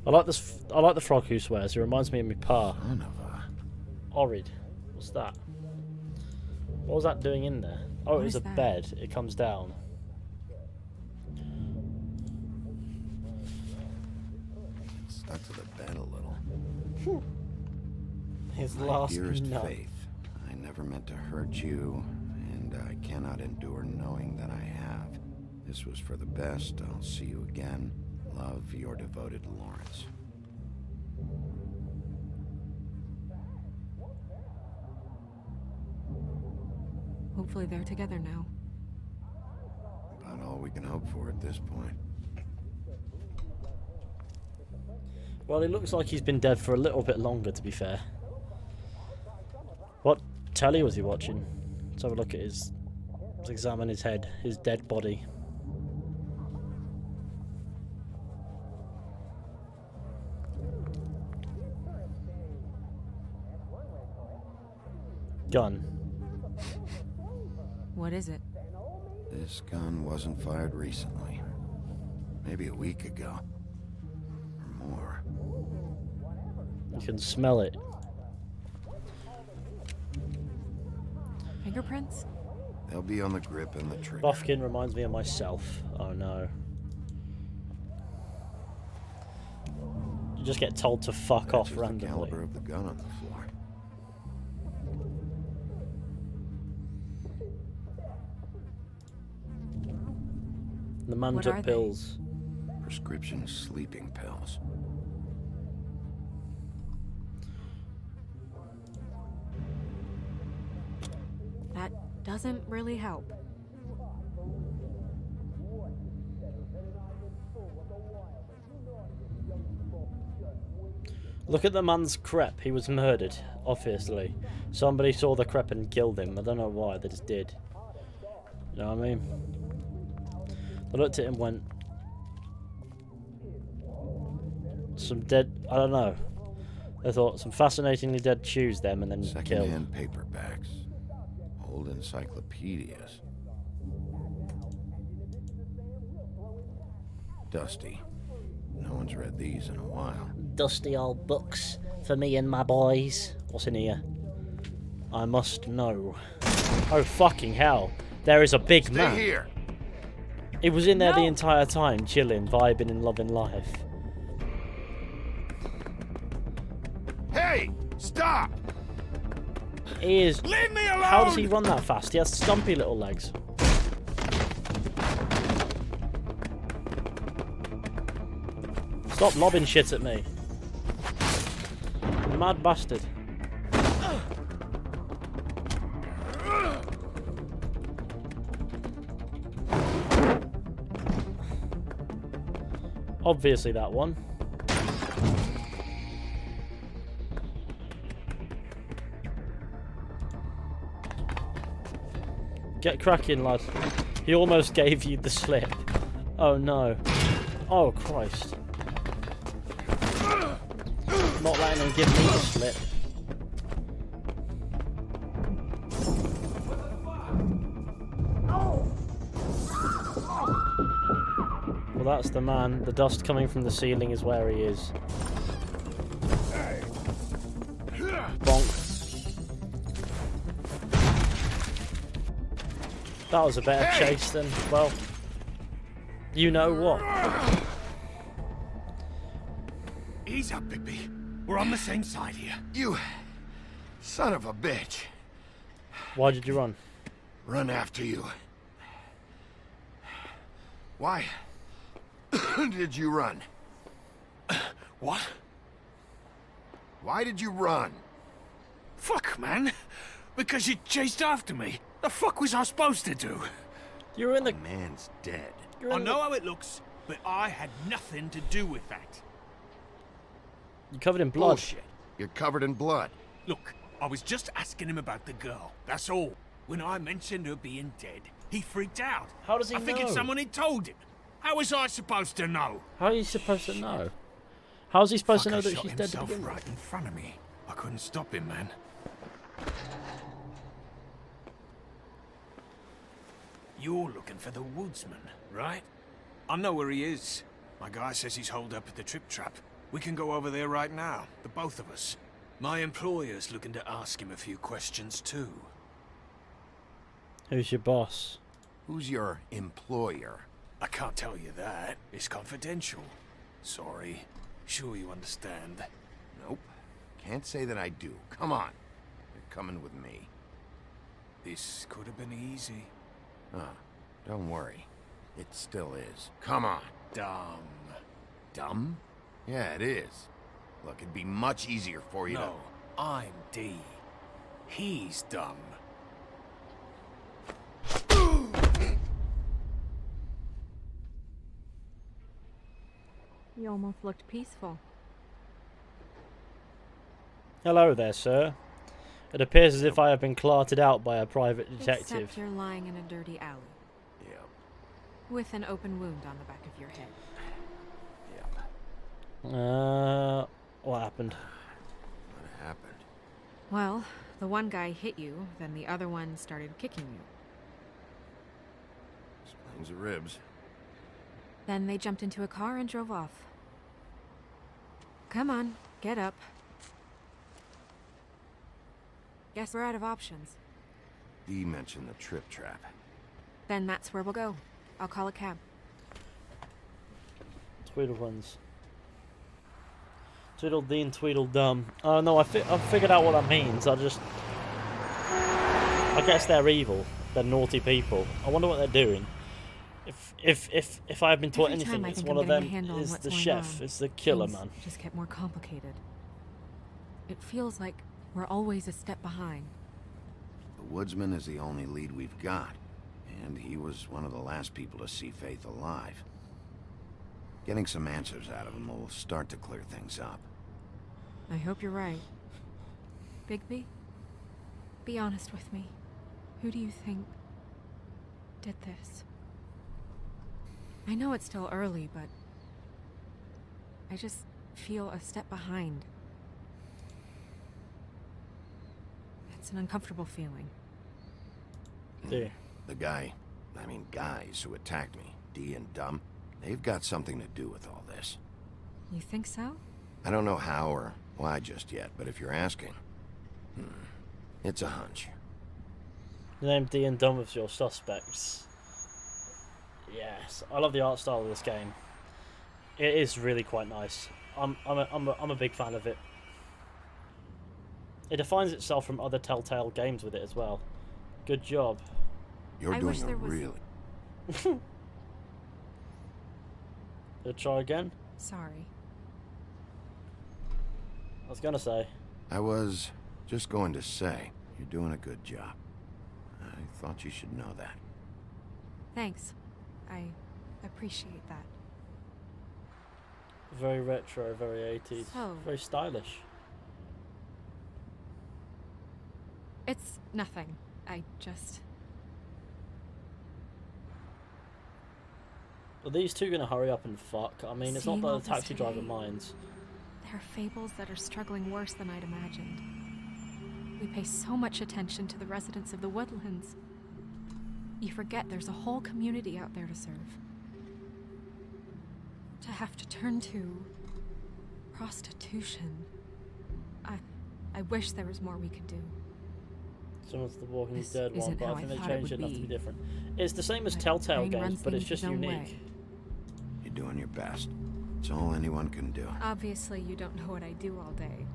I like this. I like the frog who swears. He reminds me of my pa. Son of a... Orid. What's that? What was that doing in there? Oh, What it was is a that? bed. It comes down. Stuck to the bed a little. His My last dearest nut. Faith, I never meant to hurt you, and I cannot endure knowing that I have. This was for the best. I'll see you again. Love, your devoted Lawrence. Hopefully they're together now. About all we can hope for at this point. Well, it looks like he's been dead for a little bit longer, to be fair. What telly was he watching? Let's have a look at his... Let's examine his head, his dead body. Gun. What is it? This gun wasn't fired recently. Maybe a week ago. Or more. You can smell it. Fingerprints? They'll be on the grip and the trigger. Buffkin reminds me of myself. Oh no. You just get told to fuck off Matches the randomly. caliber of the gun on the floor. The man What are took they? pills. Prescription sleeping pills. That doesn't really help. Look at the man's crep. He was murdered, obviously. Somebody saw the crep and killed him. I don't know why, they just did. You know what I mean? They looked at him and went, some dead. I don't know. I thought some fascinatingly dead choose them and then kill. Second-hand paperbacks. Old encyclopedias. Dusty. No one's read these in a while. Dusty old books for me and my boys. What's in here? I must know. Oh, fucking hell. There is a big man. Stay here. He was in there the entire time, chilling, vibing and loving life. Hey! Stop! He is... Leave me alone! How does he run that fast? He has stumpy little legs. Stop lobbing shit at me. Mad bastard. Obviously that one. Get cracking, lad. He almost gave you the slip. Oh no. Oh Christ. Not letting him give me the slip. Well, that's the man. The dust coming from the ceiling is where he is. Bonk. That was a better chase than, well, you know what. Ease up, Bigby. We're on the same side here. You son of a bitch. Why did you run? Run after you. Why did you run? What? Why did you run? Fuck, man. Because you chased after me. The fuck was I supposed to do? You're in the... man's dead. I know how it looks, but I had nothing to do with that. You're covered in blood. Bullshit. You're covered in blood. Look, I was just asking him about the girl. That's all. When I mentioned her being dead, he freaked out. How does he I figured know? someone had told him. How was I supposed to know? How are you supposed to know? How's he supposed to know that Fucker she's shot dead to himself begin with? right in front of me. I couldn't stop him, man. You're looking for the Woodsman, right? I know where he is. My guy says he's holed up at the trip trap. We can go over there right now, the both of us. My employer's looking to ask him a few questions too. Who's your boss? Who's your employer? I can't tell you that. It's confidential. Sorry. Sure you understand. Nope. Can't say that I do. Come on. You're coming with me. This could have been easy. Don't worry. It still is. Come on. Dumb. Dumb? Yeah, it is. Look, it'd be much easier for you No, I'm D. He's dumb. You almost looked peaceful. Hello there, sir. It appears as if I have been clarted out by a private detective. Except you're lying in a dirty alley. Yep. With an open wound on the back of your head. Yep. What happened? What happened? Well, the one guy hit you, then the other one started kicking you. Explains the ribs. Then they jumped into a car and drove off. Come on, get up. Guess we're out of options. Dee mentioned the trip trap. Then that's where we'll go. I'll call a cab. Tweedlebuns. Tweedledee and Tweedledum. Oh no, I've figured out what that means. I guess they're evil. They're naughty people. I wonder what they're doing. If I've been taught Every anything, time I it's think one I'm of getting them a handle on is what's the going chef. on, It's the killer things man. just get more complicated. It feels like we're always a step behind. The Woodsman is the only lead we've got. And he was one of the last people to see Faith alive. Getting some answers out of him will start to clear things up. I hope you're right. Bigby, be honest with me. Who do you think did this? I know it's still early, but I feel a step behind. It's an uncomfortable feeling. Yeah. The guys who attacked me, D and Dumb, they've got something to do with all this. You think so? I don't know how or why just yet, but if you're asking, it's a hunch. You named D and Dumb as your suspects. Yes, I love the art style of this game. It is really quite nice. I'm a big fan of it. It defines itself from other Telltale games with it as well. Good job. You're doing a really... Try again? Sorry. I was gonna say. I was just going to say, you're doing a good job. I thought you should know that. Thanks. I appreciate that. Very retro, very 80s. So, very stylish. It's nothing. I just... Are these two gonna hurry up and fuck? I mean, it's not that the taxi driver minds. There are fables that are struggling worse than I'd imagined. We pay so much attention to the residents of the woodlands. You forget there's a whole community out there to serve. To have to turn to prostitution. I wish there was more we could do. Similar to the Walking Dead one, isn't but how I think I they thought it changed it would enough to be be. different. It's the same as But Telltale Crane games, runs but it's things just his own unique. way. You're doing your best. It's all anyone can do. Obviously, you don't know what I do all day.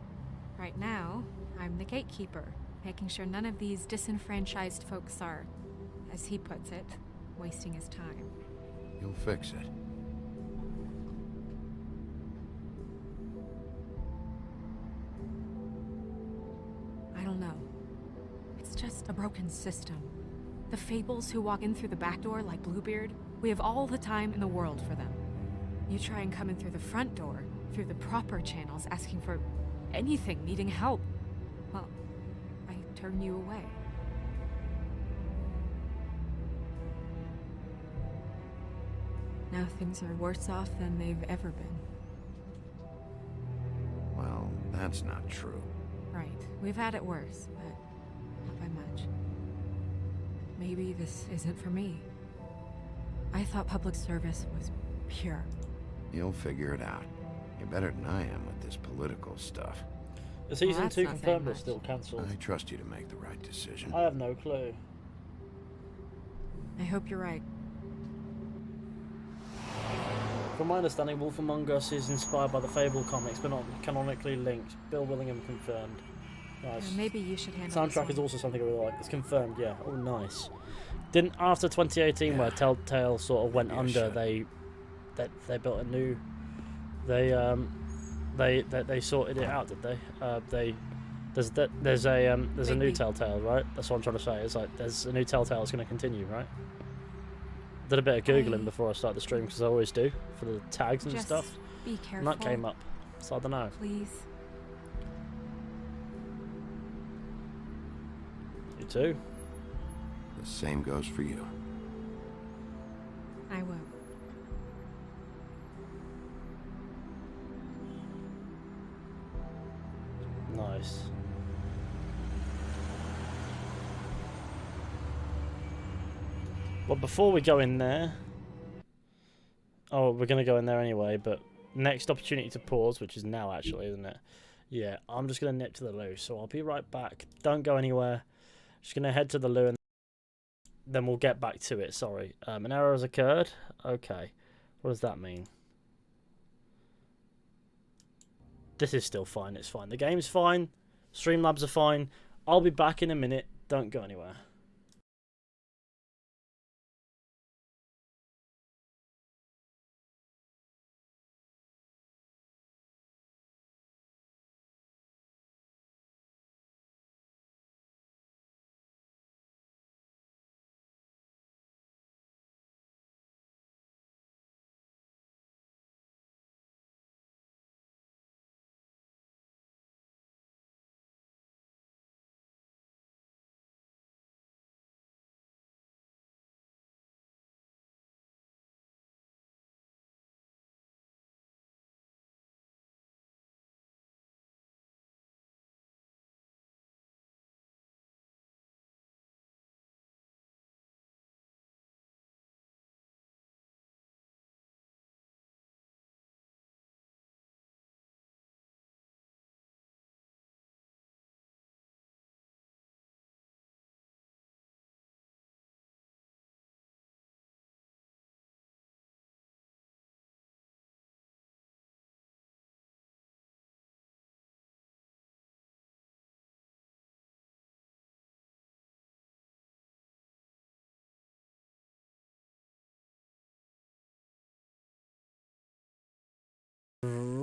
Right now, I'm the gatekeeper, making sure none of these disenfranchised folks are, as he puts it, wasting his time. You'll fix it. I don't know. It's just a broken system. The fables who walk in through the back door like Bluebeard, we have all the time in the world for them. You try and come in through the front door, through the proper channels, asking for anything, needing help. Well, I turn you away. Now things are worse off than they've ever been. Well, that's not true. Right. We've had it worse, but not by much. Maybe this isn't for me. I thought public service was pure. You'll figure it out. You're better than I am with this political stuff. The season that's 2 not saying confirmed or much. still cancelled? I trust you to make the right decision. I have no clue. I hope you're right. From my understanding, Wolf Among Us is inspired by the Fable comics, but not canonically linked. Bill Willingham confirmed. Nice. Maybe you should handle this Soundtrack one. is also something I really like. It's confirmed, yeah. Oh, nice. Didn't after 2018, where Telltale sort of went under, they built a new. They sorted it out, did they? There's a new Telltale, right? That's what I'm trying to say. It's like there's a new Telltale that's going to continue, right? Did a bit of googling before I start the stream because I always do for the tags and Just stuff. be And careful. that came up, so I don't know. Please. You too. The same goes for you. I will. Nice. But before we go in there... Oh, we're going to go in there anyway, but next opportunity to pause, which is now actually, isn't it? Yeah, I'm just going to nip to the loo, so I'll be right back. Don't go anywhere. Just going to head to the loo and then we'll get back to it, sorry. An error has occurred? Okay. What does that mean? This is still fine, it's fine. The game's fine. Streamlabs are fine. I'll be back in a minute. Don't go anywhere.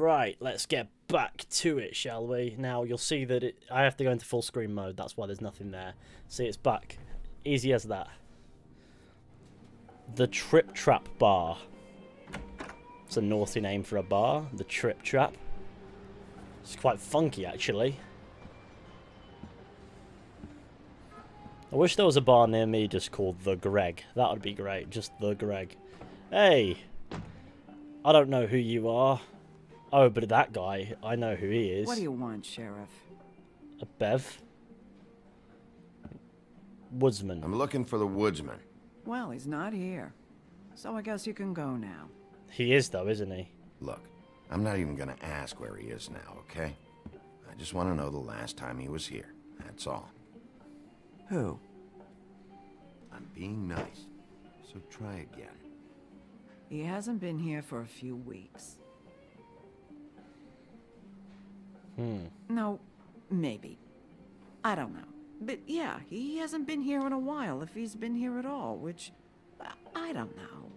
Right, let's get back to it, shall we? Now, you'll see that I have to go into full screen mode. That's why there's nothing there. See, it's back. Easy as that. The Trip Trap Bar. It's a naughty name for a bar. The Trip Trap. It's quite funky, actually. I wish there was a bar near me just called The Greg. That would be great. Just The Greg. Hey! I don't know who you are. Oh, but that guy, I know who he is. What do you want, Sheriff? A Bev? Woodsman. I'm looking for the Woodsman. Well, he's not here. So I guess you can go now. He is, though, isn't he? Look, I'm not even gonna ask where he is now, okay? I just want to know the last time he was here. That's all. Who? I'm being nice, so try again. He hasn't been here for a few weeks. No, maybe. I don't know. But yeah, he hasn't been here in a while, if he's been here at all, which... I don't know.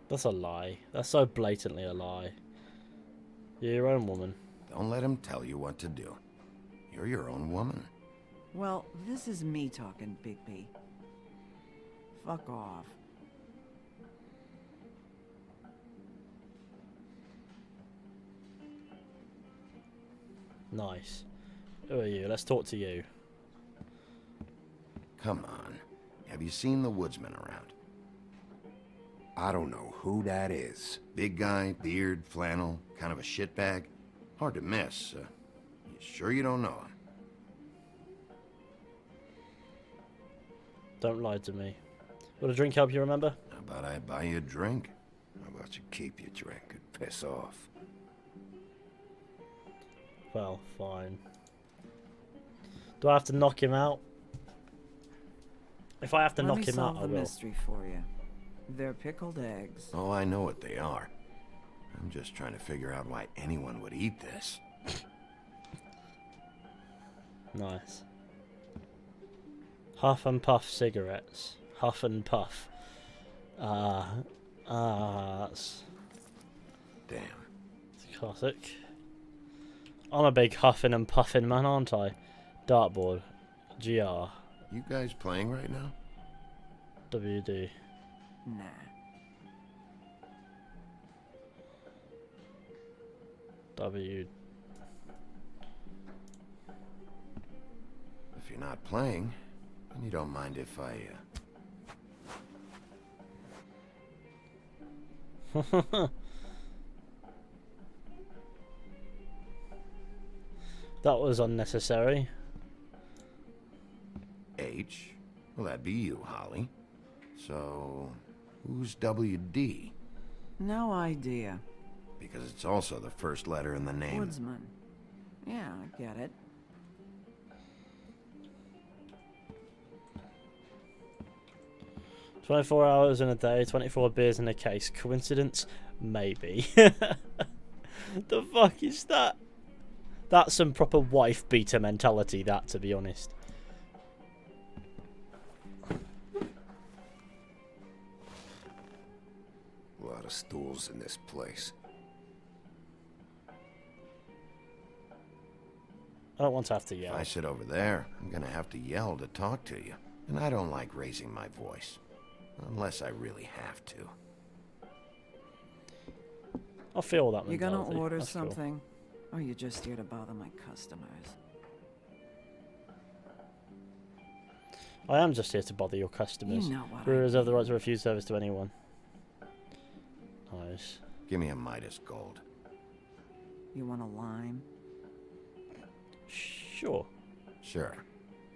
That's a lie. That's so blatantly a lie. You're your own woman. Don't let him tell you what to do. You're your own woman. Well, this is me talking, Bigby. Fuck off. Nice. Who are you? Let's talk to you. Come on. Have you seen the Woodsman around? I don't know who that is. Big guy, beard, flannel, kind of a shitbag. Hard to miss. You sure you don't know him? Don't lie to me. Will a drink help you remember? How about I buy you a drink? How about you keep your drink and piss off? Well, fine. Do I have to knock him out? If I have to knock him out, I will. Let me solve the mystery for you. They're pickled eggs. Oh, I know what they are. I'm just trying to figure out why anyone would eat this. Nice. Huff and puff cigarettes. Huff and puff. That's... Damn. It's a classic. I'm a big huffing and puffing man, aren't I? Dartboard. GR. You guys playing right now? WD. Nah. W. If you're not playing, then you don't mind if I, That was unnecessary. H? Well, that'd be you, Holly. So, who's WD? No idea. Because it's also the first letter in the name. Woodsman. Yeah, I get it. "24 hours in a day, 24 beers in a case. Coincidence? Maybe." The fuck is that? That's some proper wife beater mentality, that, to be honest. A lot of stools in this place. I don't want to have to yell. If I sit over there, I'm gonna have to yell to talk to you. And I don't like raising my voice. Unless I really have to. I feel that You mentality. gonna order That's cool. something? Or are you just here to bother my customers? I am just here to bother your customers. You know what We I reserve the right to refuse service to anyone. Nice. Give me a Midas Gold. You want a lime? Sure. Sure.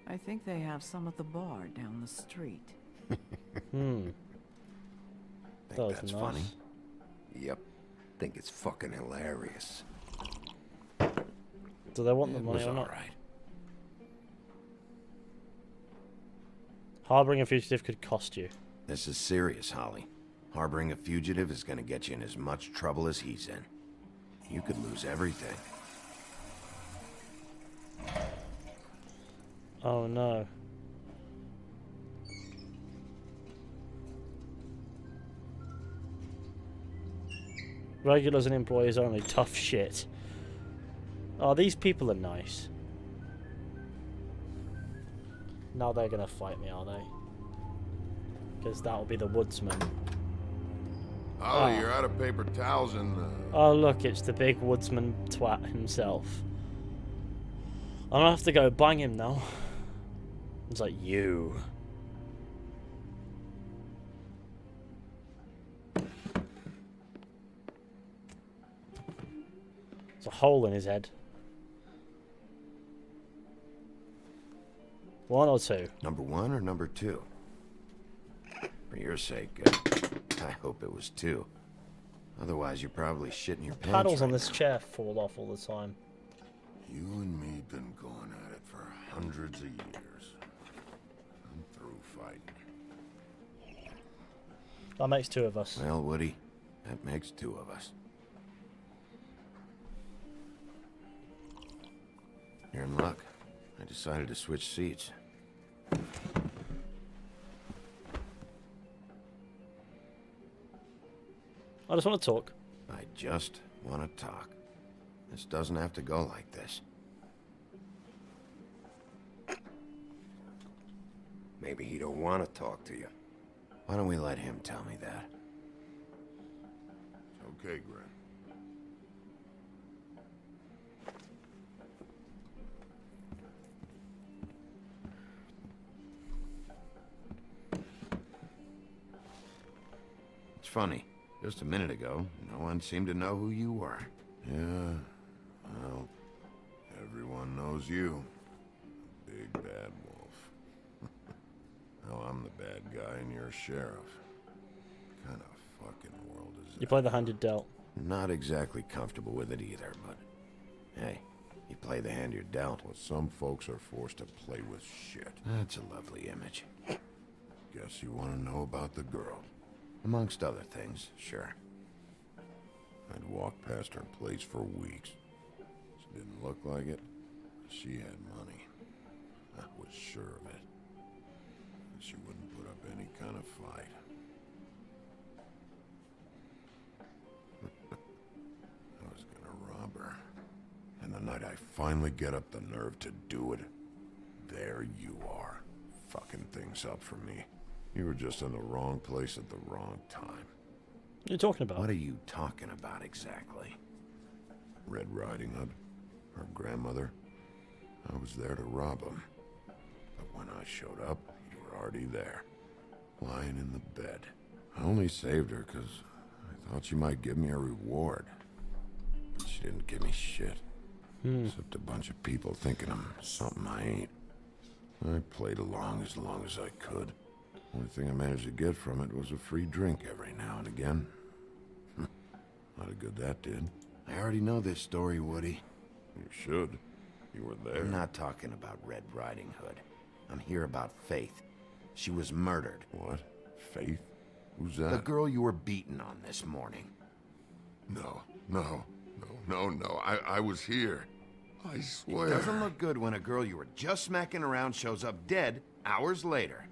I think they have some at the bar down the street. Think That was that's nice. funny? Yep. Think it's fucking hilarious. Do they want the It money was or not? alright. Harboring a fugitive could cost you. This is serious, Holly. Harboring a fugitive is gonna get you in as much trouble as he's in. You could lose everything. Oh no. Regulars and employees only. Tough shit. Oh, these people are nice. Now they're gonna fight me, are they? Because that'll be the Woodsman. Oh, you're out of paper towels and... Oh, look, it's the big Woodsman twat himself. I'm gonna have to go bang him now. It's like, you. There's a hole in his head. 1 or 2? Number 1 or number 2? For your sake, I hope it was 2. Otherwise, you're probably shitting your pants. Paddles on right this now. chair fall off all the time. You and me been going at it for hundreds of years. I'm through fighting. That makes 2 of us. Well, Woody, that makes 2 of us. You're in luck. I decided to switch seats. I just want to talk. I just want to talk. This doesn't have to go like this. Maybe he don't want to talk to you. Why don't we let him tell me that? Okay, Grant. It's funny. Just a minute ago, no one seemed to know who you were. Yeah, well, everyone knows you. Big bad wolf. Now I'm the bad guy and you're a sheriff. What kind of fucking world is You play the hand you dealt. Not exactly comfortable with it either, but hey, you play the hand you're dealt. Well, some folks are forced to play with shit. That's a lovely image. Guess you want to know about the girl. Amongst other things, sure. I'd walked past her place for weeks. She didn't look like it. She had money. I was sure of it. She wouldn't put up any kind of fight. I was gonna rob her. And the night I finally get up the nerve to do it, there you are, fucking things up for me. You were just in the wrong place at the wrong time. What are you talking about? What are you talking about exactly? Red Riding Hood, her grandmother. I was there to rob him. But when I showed up, you were already there, lying in the bed. I only saved her because I thought she might give me a reward. But she didn't give me shit. Except a bunch of people thinking I'm something I ain't. I played along as I could. Only thing I managed to get from it was a free drink every now and again. Not a good that did. I already know this story, Woody. You should. You were there. I'm not talking about Red Riding Hood. I'm here about Faith. She was murdered. What? Faith? Who's that? The girl you were beaten on this morning. No. I was here. I swear. It doesn't look good when a girl you were just smacking around shows up dead hours later.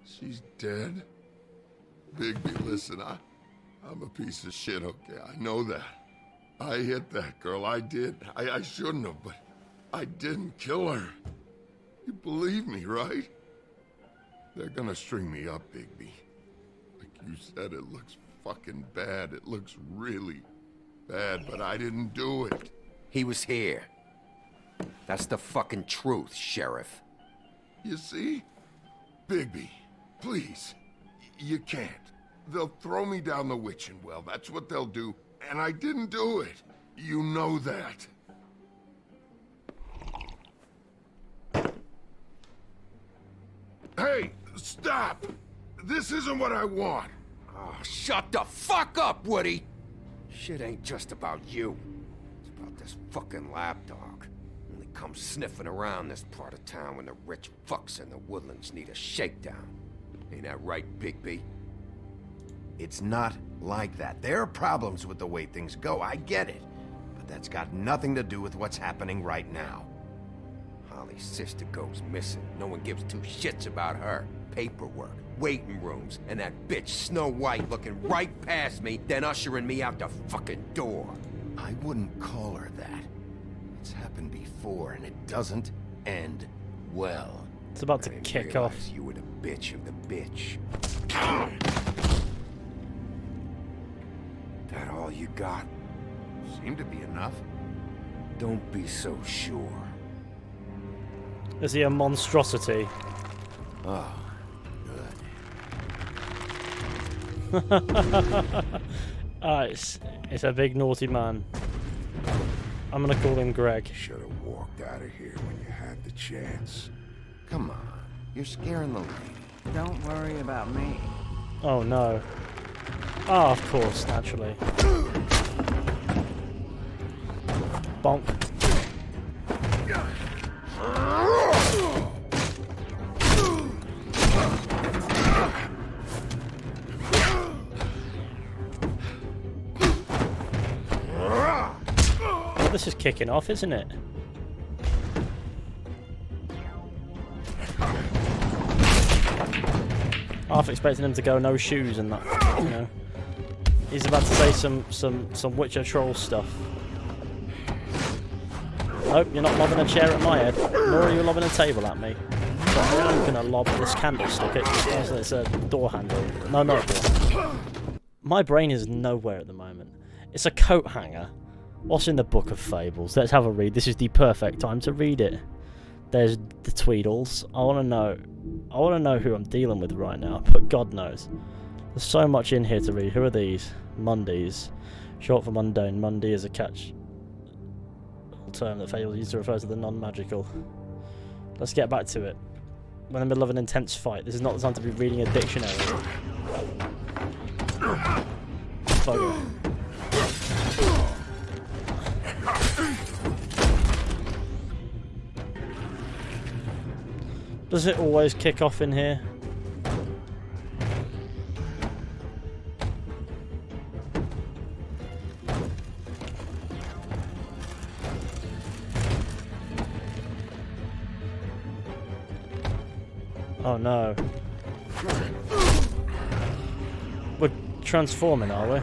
She's dead? Bigby, listen, I'm a piece of shit, okay? I know that. I hit that girl, I did. I shouldn't have, but I didn't kill her. You believe me, right? They're gonna string me up, Bigby. Like you said, it looks fucking bad. It looks really bad, but I didn't do it. He was here. That's the fucking truth, Sheriff. You see? Bigby, please. You can't. They'll throw me down the witching well. That's what they'll do. And I didn't do it. You know that. Hey, stop! This isn't what I want. Oh, shut the fuck up, Woody! Shit ain't just about you. It's about this fucking lapdog. Only comes sniffing around this part of town when the rich fucks in the woodlands need a shakedown. Ain't that right, Bigby? It's not like that. There are problems with the way things go, I get it. But that's got nothing to do with what's happening right now. Holly's sister goes missing. No one gives two shits about her. Paperwork. waiting rooms, and that bitch Snow White looking right past me, then ushering me out the fucking door. I wouldn't call her that. It's happened before, and it doesn't end well. It's about to kick off. You were the bitch of the bitch. That all you got? Seemed to be enough. Don't be so sure. Is he a monstrosity? Oh, It's a big naughty man. I'm gonna call him Greg. Should have walked out of here when you had the chance. Come on, you're scaring the lady. Don't worry about me. Oh no. Ah, of course, naturally. Bonk. This is kicking off, isn't it? Half expecting him to go no shoes and that, you know. He's about to say some Witcher troll stuff. Nope, you're not lobbing a chair at my head, nor are you lobbing a table at me. But I'm gonna lob this candlestick. It's a door handle. No, not a door. My brain is nowhere at the moment. It's a coat hanger. What's in the Book of Fables? Let's have a read. This is the perfect time to read it. There's the Tweedles. I want to know who I'm dealing with right now, but God knows. There's so much in here to read. Who are these? Mundies. Short for mundane. Mundy is a catch term that Fables used to refer to the non-magical. Let's get back to it. We're in the middle of an intense fight. This is not the time to be reading a dictionary. Bugger. Does it always kick off in here? Oh no. We're transforming, are we?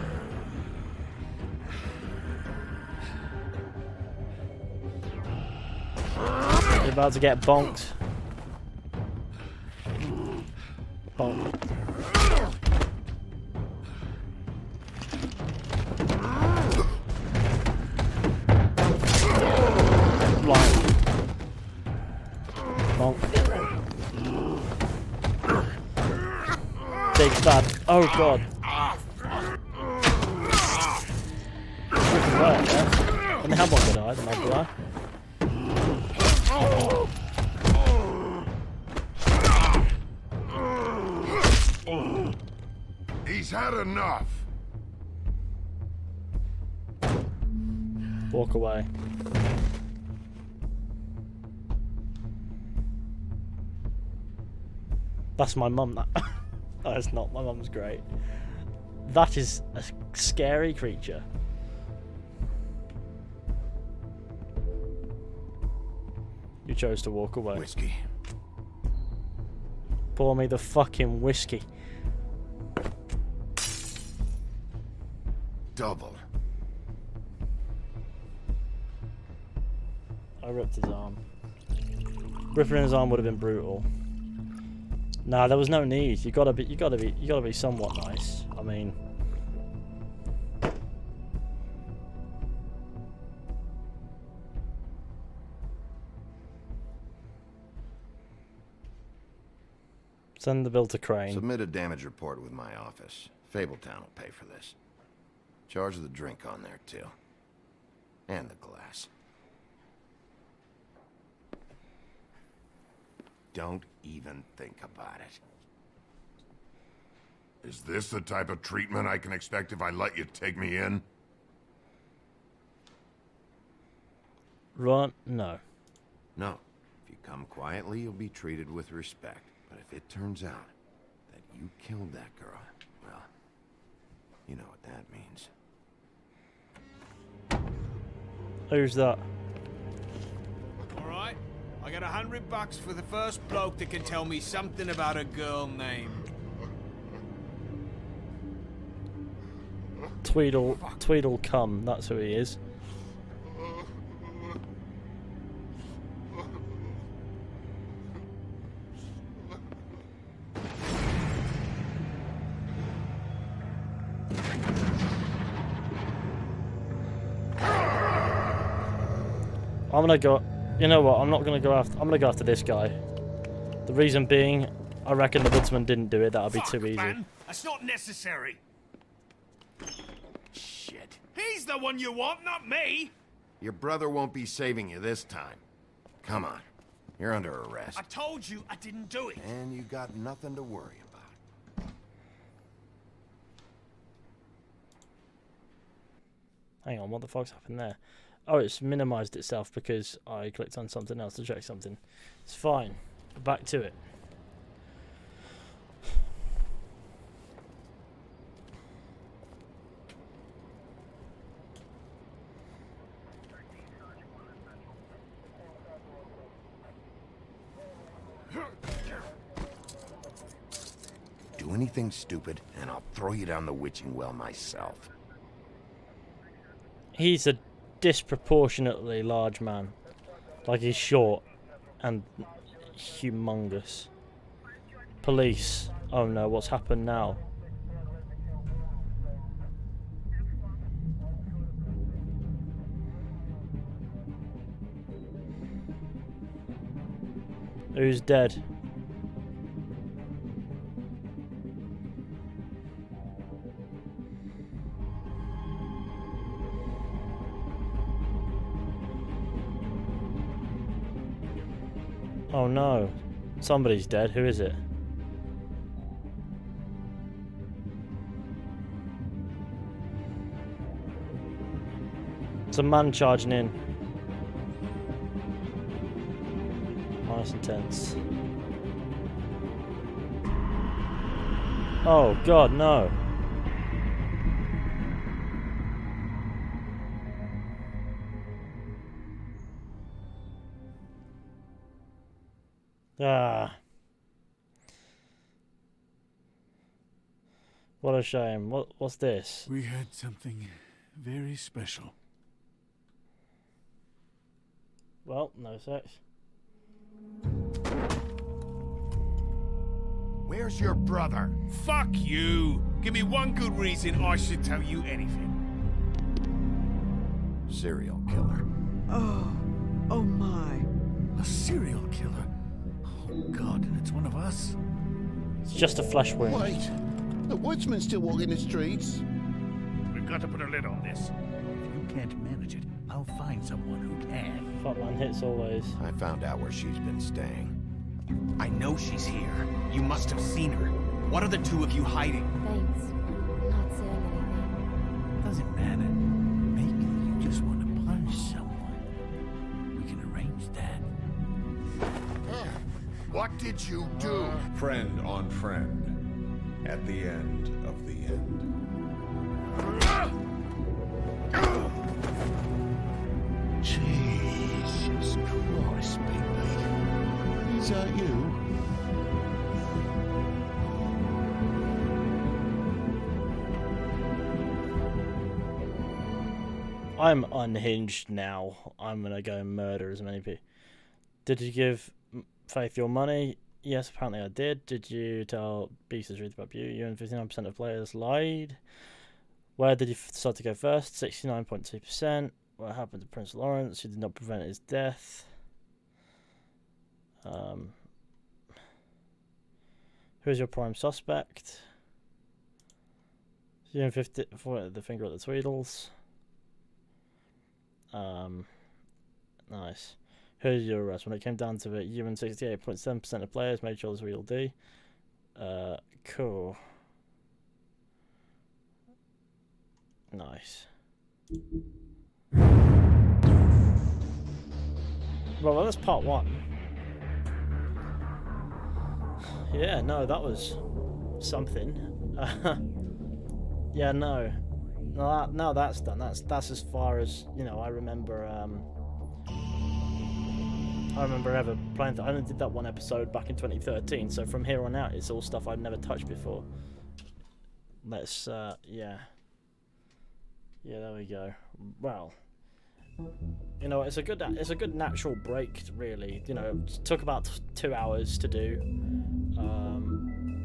You're about to get bonked. Bonk. Blind. Bonk. Big bad. Oh god. Right, yeah. And the handball could die, the mob could die. He's had enough. Walk away. That's my mum, that. No, it's not. My mum's great. That is a scary creature. You chose to walk away. Whiskey. Pour me the fucking whiskey. Double. I ripped his arm. Ripping his arm would have been brutal. Nah, there was no need. You gotta be somewhat nice. I mean, send the bill to Crane. Submit a damage report with my office. Fabletown will pay for this. Charge the drink on there too, and the glass. Don't even think about it. Is this the type of treatment I can expect if I let you take me in? Run? No. No. If you come quietly, you'll be treated with respect. But if it turns out that you killed that girl, well, you know what that means. Who's that? Alright, I got $100 for the first bloke that can tell me something about a girl named Tweedlecum, that's who he is. I'm gonna go. You know what? I'm not gonna go after. I'm gonna go after this guy. The reason being, I reckon the Woodsman didn't do it. That'll be too easy. Man, that's not necessary. Shit. He's the one you want, not me. Your brother won't be saving you this time. Come on. You're under arrest. I told you I didn't do it. And you got nothing to worry about. Hang on, what the fuck's happened there? Oh, it's minimized itself because I clicked on something else to check something. It's fine. Back to it. Do anything stupid, and I'll throw you down the witching well myself. He's a disproportionately large man. Like, he's short and humongous. Police. Oh no, what's happened now? Who's dead? Oh no. Somebody's dead. Who is it? It's a man charging in. Nice and tense. Oh god, no. Ah. What a shame. What's this? We had something very special. Well, no sex. Where's your brother? Fuck you! Give me one good reason I should tell you anything. Serial killer. Oh my. A serial killer? Oh god, and it's one of us? It's just a flesh wound. Wait, the Woodsman's still walking the streets. We've got to put a lid on this. If you can't manage it, I'll find someone who can. Fuck man, hits always. I found out where she's been staying. I know she's here. You must have seen her. What are the two of you hiding? Thanks. Not saying anything. Doesn't matter. Maybe you just want to punch someone. We can arrange that. What did you do? Friend on friend. At the end of the end. Jesus Christ, baby. Is that you? I'm unhinged now. I'm gonna go and murder as many people. Did you give Faith your money? Yes, apparently I did. Did you tell Beast the truth about you? You and 59% of players lied. Where did you decide to go first? 69.2%. What happened to Prince Lawrence? You did not prevent his death. Who's your prime suspect? You and 50 for the finger at the Tweedles. Nice. Who's your arrest? When it came down to it, you and 68.7% of players made sure it was real D. Cool. Nice. Well, that's part one. Yeah, no, that was something. Yeah, no. No, that's done. That's as far as, you know, I remember. I remember ever playing. I only did that one episode back in 2013. So from here on out, it's all stuff I'd never touched before. Let's, yeah. Yeah, there we go. Well, you know, it's a good natural break, really. You know, it took about 2 hours to do.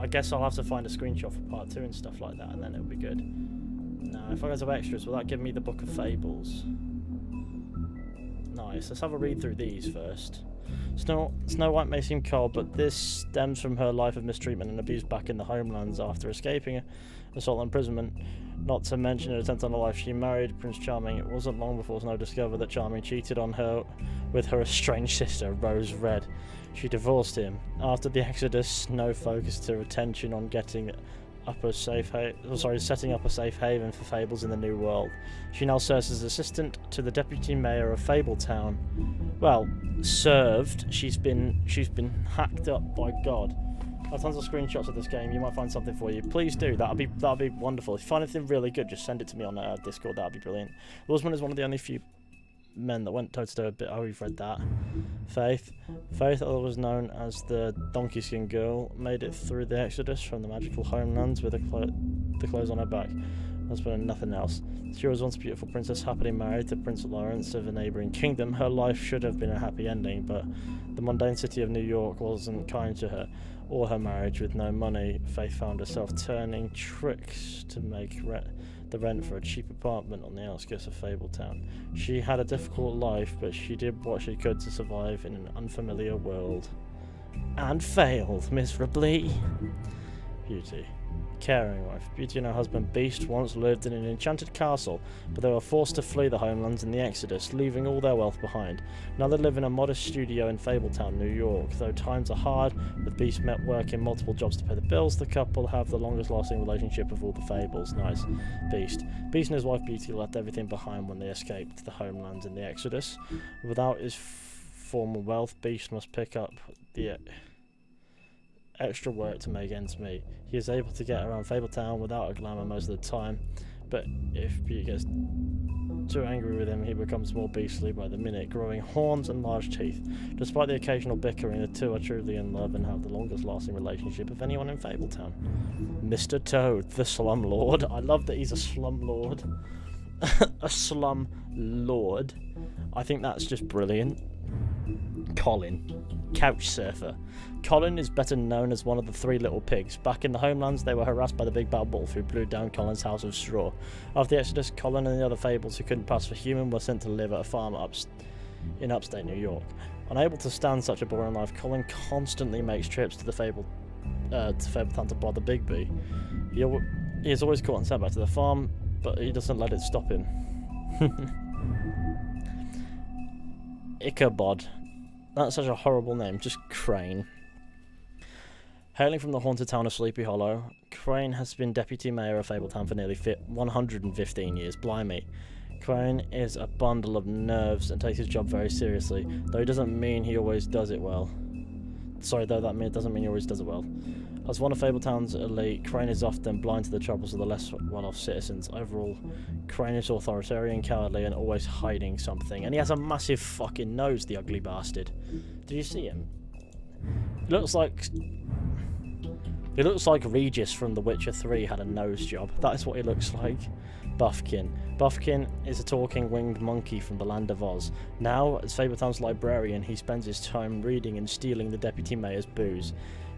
I guess I'll have to find a screenshot for part 2 and stuff like that, and then it'll be good. Now, if I go to extras, will that give me the Book of Fables? Nice. Let's have a read through these first. Snow White may seem cold, but this stems from her life of mistreatment and abuse back in the homelands after escaping assault and imprisonment. Not to mention an attempt on her life. She married Prince Charming. It wasn't long before Snow discovered that Charming cheated on her with her estranged sister, Rose Red. She divorced him. After the Exodus, Snow focused her attention on setting up a safe haven for fables in the New World. She now serves as assistant to the deputy mayor of Fabletown. Well, served. She's been hacked up by God. I have tons of screenshots of this game. You might find something for you. Please do. That'd be wonderful. If you find anything really good, just send it to me on Discord. That'd be brilliant. Woodsman is one of the only few men that went toe-to-toe a bit. Oh, we've read that. Faith, otherwise known as the Donkey Skin Girl, made it through the Exodus from the magical homelands with the clothes on her back. Husband and nothing else. She was once a beautiful princess, happily married to Prince Lawrence of a neighbouring kingdom. Her life should have been a happy ending, but the mundane city of New York wasn't kind to her, or her marriage. With no money, Faith found herself turning tricks to make the rent for a cheap apartment on the outskirts of Fabletown. She had a difficult life, but she did what she could to survive in an unfamiliar world. And failed miserably. Beauty. Caring wife. Beauty and her husband Beast once lived in an enchanted castle, but they were forced to flee the homelands in the Exodus, leaving all their wealth behind. Now they live in a modest studio in Fabletown, New York. Though times are hard, with Beast working multiple jobs to pay the bills, the couple have the longest lasting relationship of all the Fables. Nice. Beast and his wife Beauty left everything behind when they escaped the homelands in the Exodus. Without his formal wealth, Beast must pick up the extra work to make ends meet. He is able to get around Fabletown without a glamour most of the time, but if Beauty gets too angry with him, he becomes more beastly by the minute, growing horns and large teeth. Despite the occasional bickering, the two are truly in love and have the longest lasting relationship of anyone in Fabletown. Mr. Toad, the slum lord. I love that he's a slum lord. A slum lord. I think that's just brilliant. Colin, couch surfer. Colin is better known as one of the three little pigs. Back in the homelands, they were harassed by the big bad wolf who blew down Colin's house of straw. After the Exodus, Colin and the other Fables who couldn't pass for human were sent to live at a farm in upstate New York. Unable to stand such a boring life, Colin constantly makes trips to Fabletown to bother Bigby. He is always caught and sent back to the farm, but he doesn't let it stop him. Ichabod. That's such a horrible name, just Crane. Hailing from the haunted town of Sleepy Hollow, Crane has been deputy mayor of Fabletown for nearly 115 years. Blimey. Crane is a bundle of nerves and takes his job very seriously, though it doesn't mean he always does it well. It doesn't mean he always does it well. As one of Fabletown's elite, Crane is often blind to the troubles of the less well-off citizens. Overall, Crane is authoritarian, cowardly, and always hiding something. And he has a massive fucking nose, the ugly bastard. Did you see him? He looks like Regis from The Witcher 3 had a nose job. That is what he looks like. Buffkin. Buffkin is a talking winged monkey from the land of Oz. Now, as Fabletown's librarian, he spends his time reading and stealing the deputy mayor's booze.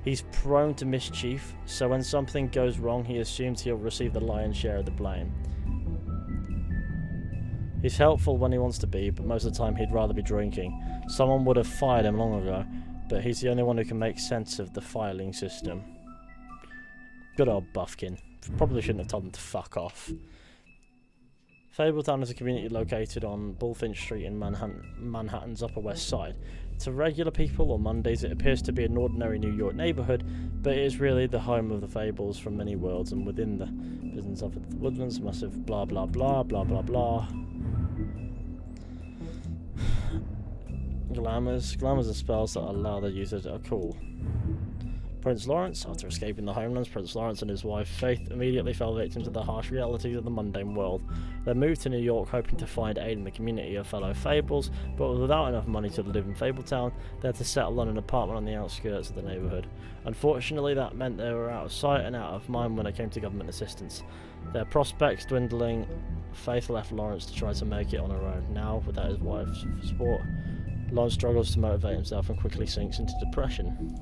He's prone to mischief, so when something goes wrong, he assumes he'll receive the lion's share of the blame. He's helpful when he wants to be, but most of the time he'd rather be drinking. Someone would have fired him long ago, but he's the only one who can make sense of the filing system. Good old Buffkin. Probably shouldn't have told him to fuck off. Fabletown is a community located on Bullfinch Street in Manhattan's Upper West Side. To regular people or Mondays, it appears to be an ordinary New York neighborhood, but it is really the home of the Fables from many worlds, and within the business of the Woodlands, massive blah blah blah blah blah blah. Glamours are spells that allow the user to... Oh, cool. Prince Lawrence. After escaping the homelands, Prince Lawrence and his wife Faith immediately fell victim to the harsh realities of the mundane world. They moved to New York hoping to find aid in the community of fellow Fables, but without enough money to live in Fabletown, they had to settle on an apartment on the outskirts of the neighborhood. Unfortunately, that meant they were out of sight and out of mind when it came to government assistance. Their prospects dwindling Faith left Lawrence to try to make it on her own. Now, without his wife's support, Lawrence struggles to motivate himself and quickly sinks into depression.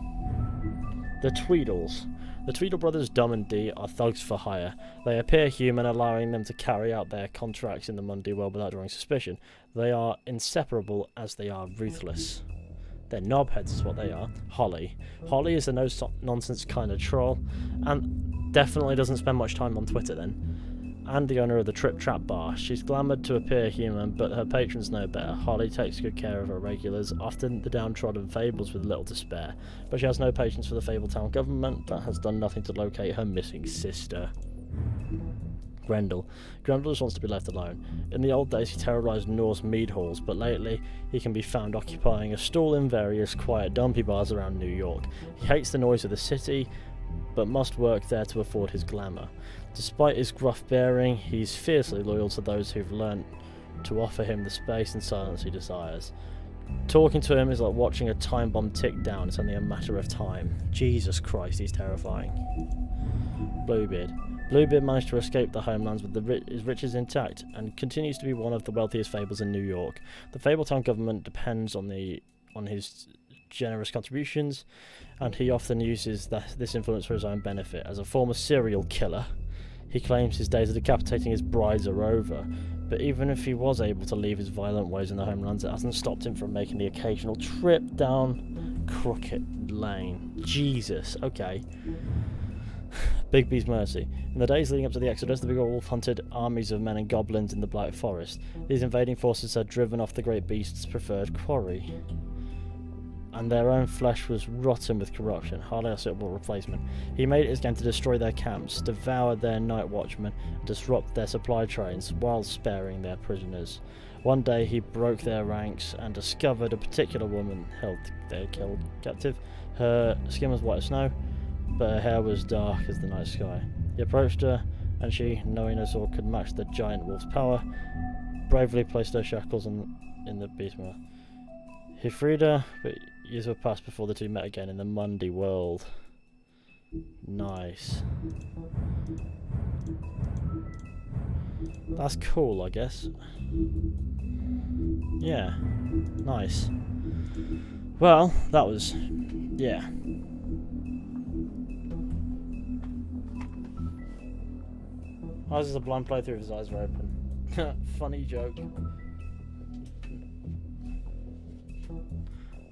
The Tweedles. The Tweedle brothers, Dom and Dee, are thugs for hire. They appear human, allowing them to carry out their contracts in the Mundy world without drawing suspicion. They are inseparable as they are ruthless. They're knobheads is what they are. Holly. Holly is a no-nonsense kind of troll, and definitely doesn't spend much time on Twitter then. And the owner of the Trip Trap Bar. She's glamoured to appear human, but her patrons know better. Holly takes good care of her regulars, often the downtrodden Fables with little to spare. But she has no patience for the Fabletown government that has done nothing to locate her missing sister. Grendel. Grendel just wants to be left alone. In the old days he terrorised Norse mead halls, but lately he can be found occupying a stall in various quiet dumpy bars around New York. He hates the noise of the city, but must work there to afford his glamour. Despite his gruff bearing, he's fiercely loyal to those who've learnt to offer him the space and silence he desires. Talking to him is like watching a time bomb tick down. It's only a matter of time. Jesus Christ, he's terrifying. Bluebeard. Bluebeard managed to escape the homelands with his riches intact and continues to be one of the wealthiest Fables in New York. The Fabletown government depends on his generous contributions, and he often uses this influence for his own benefit. As a former serial killer, he claims his days of decapitating his brides are over, but even if he was able to leave his violent ways in the homelands, it hasn't stopped him from making the occasional trip down Crooked Lane. Jesus, okay. Bigby's Mercy. In the days leading up to the Exodus, the Big Wolf hunted armies of men and goblins in the Black Forest. These invading forces had driven off the great beast's preferred quarry, and their own flesh was rotten with corruption, hardly a suitable replacement. He made it his game to destroy their camps, devour their night watchmen, and disrupt their supply trains, while sparing their prisoners. One day he broke their ranks and discovered a particular woman held there killed captive. Her skin was white as snow, but her hair was dark as the night sky. He approached her, and she, knowing her sword could match the giant wolf's power, bravely placed her shackles in the beast's mouth. He freed her, but years were passed before the two met again in the Mundy world. Nice. That's cool, I guess. Yeah. Nice. Well, that was... yeah. Why is this a blind playthrough if his eyes are open? Funny joke.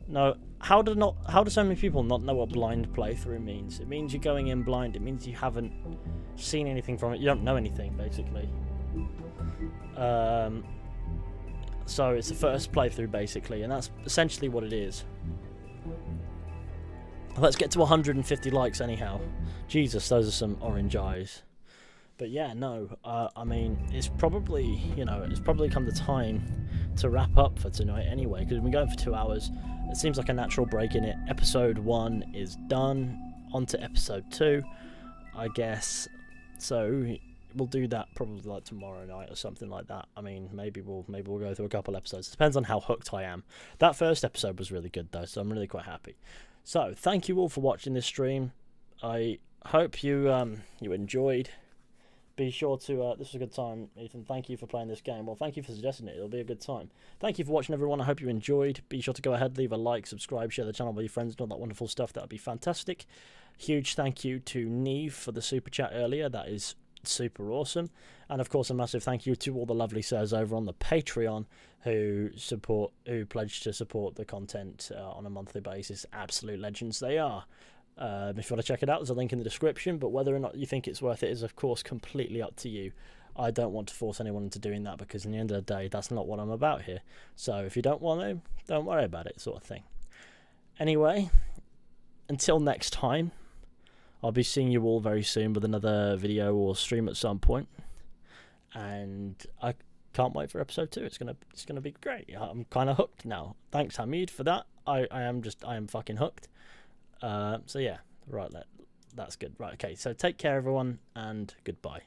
No, how do so many people not know what blind playthrough means? It means you're going in blind. It means you haven't seen anything from it. You don't know anything, basically. So it's the first playthrough, basically, and that's essentially what it is. Let's get to 150 likes anyhow. Jesus, those are some orange eyes. But yeah, no, I mean, it's probably, it's probably come the time to wrap up for tonight anyway, because we've been going for 2 hours. It seems like a natural break in it. Episode 1 is done. On to episode 2, I guess. So we'll do that probably like tomorrow night or something like that. I mean, maybe we'll go through a couple episodes. It depends on how hooked I am. That first episode was really good though, so I'm really quite happy. So thank you all for watching this stream. I hope you enjoyed. Be sure to, this was a good time, Ethan. Thank you for playing this game. Well, thank you for suggesting it. It'll be a good time. Thank you for watching, everyone. I hope you enjoyed. Be sure to go ahead, leave a like, subscribe, share the channel with your friends, and all that wonderful stuff. That would be fantastic. Huge thank you to Neve for the super chat earlier. That is super awesome. And, of course, a massive thank you to all the lovely sirs over on the Patreon who pledge to support the content on a monthly basis. Absolute legends they are. If you want to check it out, there's a link in the description, but whether or not you think it's worth it is, of course, completely up to you. I don't want to force anyone into doing that, because in the end of the day, that's not what I'm about here. So if you don't want to, don't worry about it, sort of thing. Anyway, until next time, I'll be seeing you all very soon with another video or stream at some point. And I can't wait for episode 2. It's gonna be great. I'm kind of hooked now. Thanks, Hamid, for that. I am fucking hooked. So yeah, right, that's good. Right, okay, so take care, everyone, and goodbye.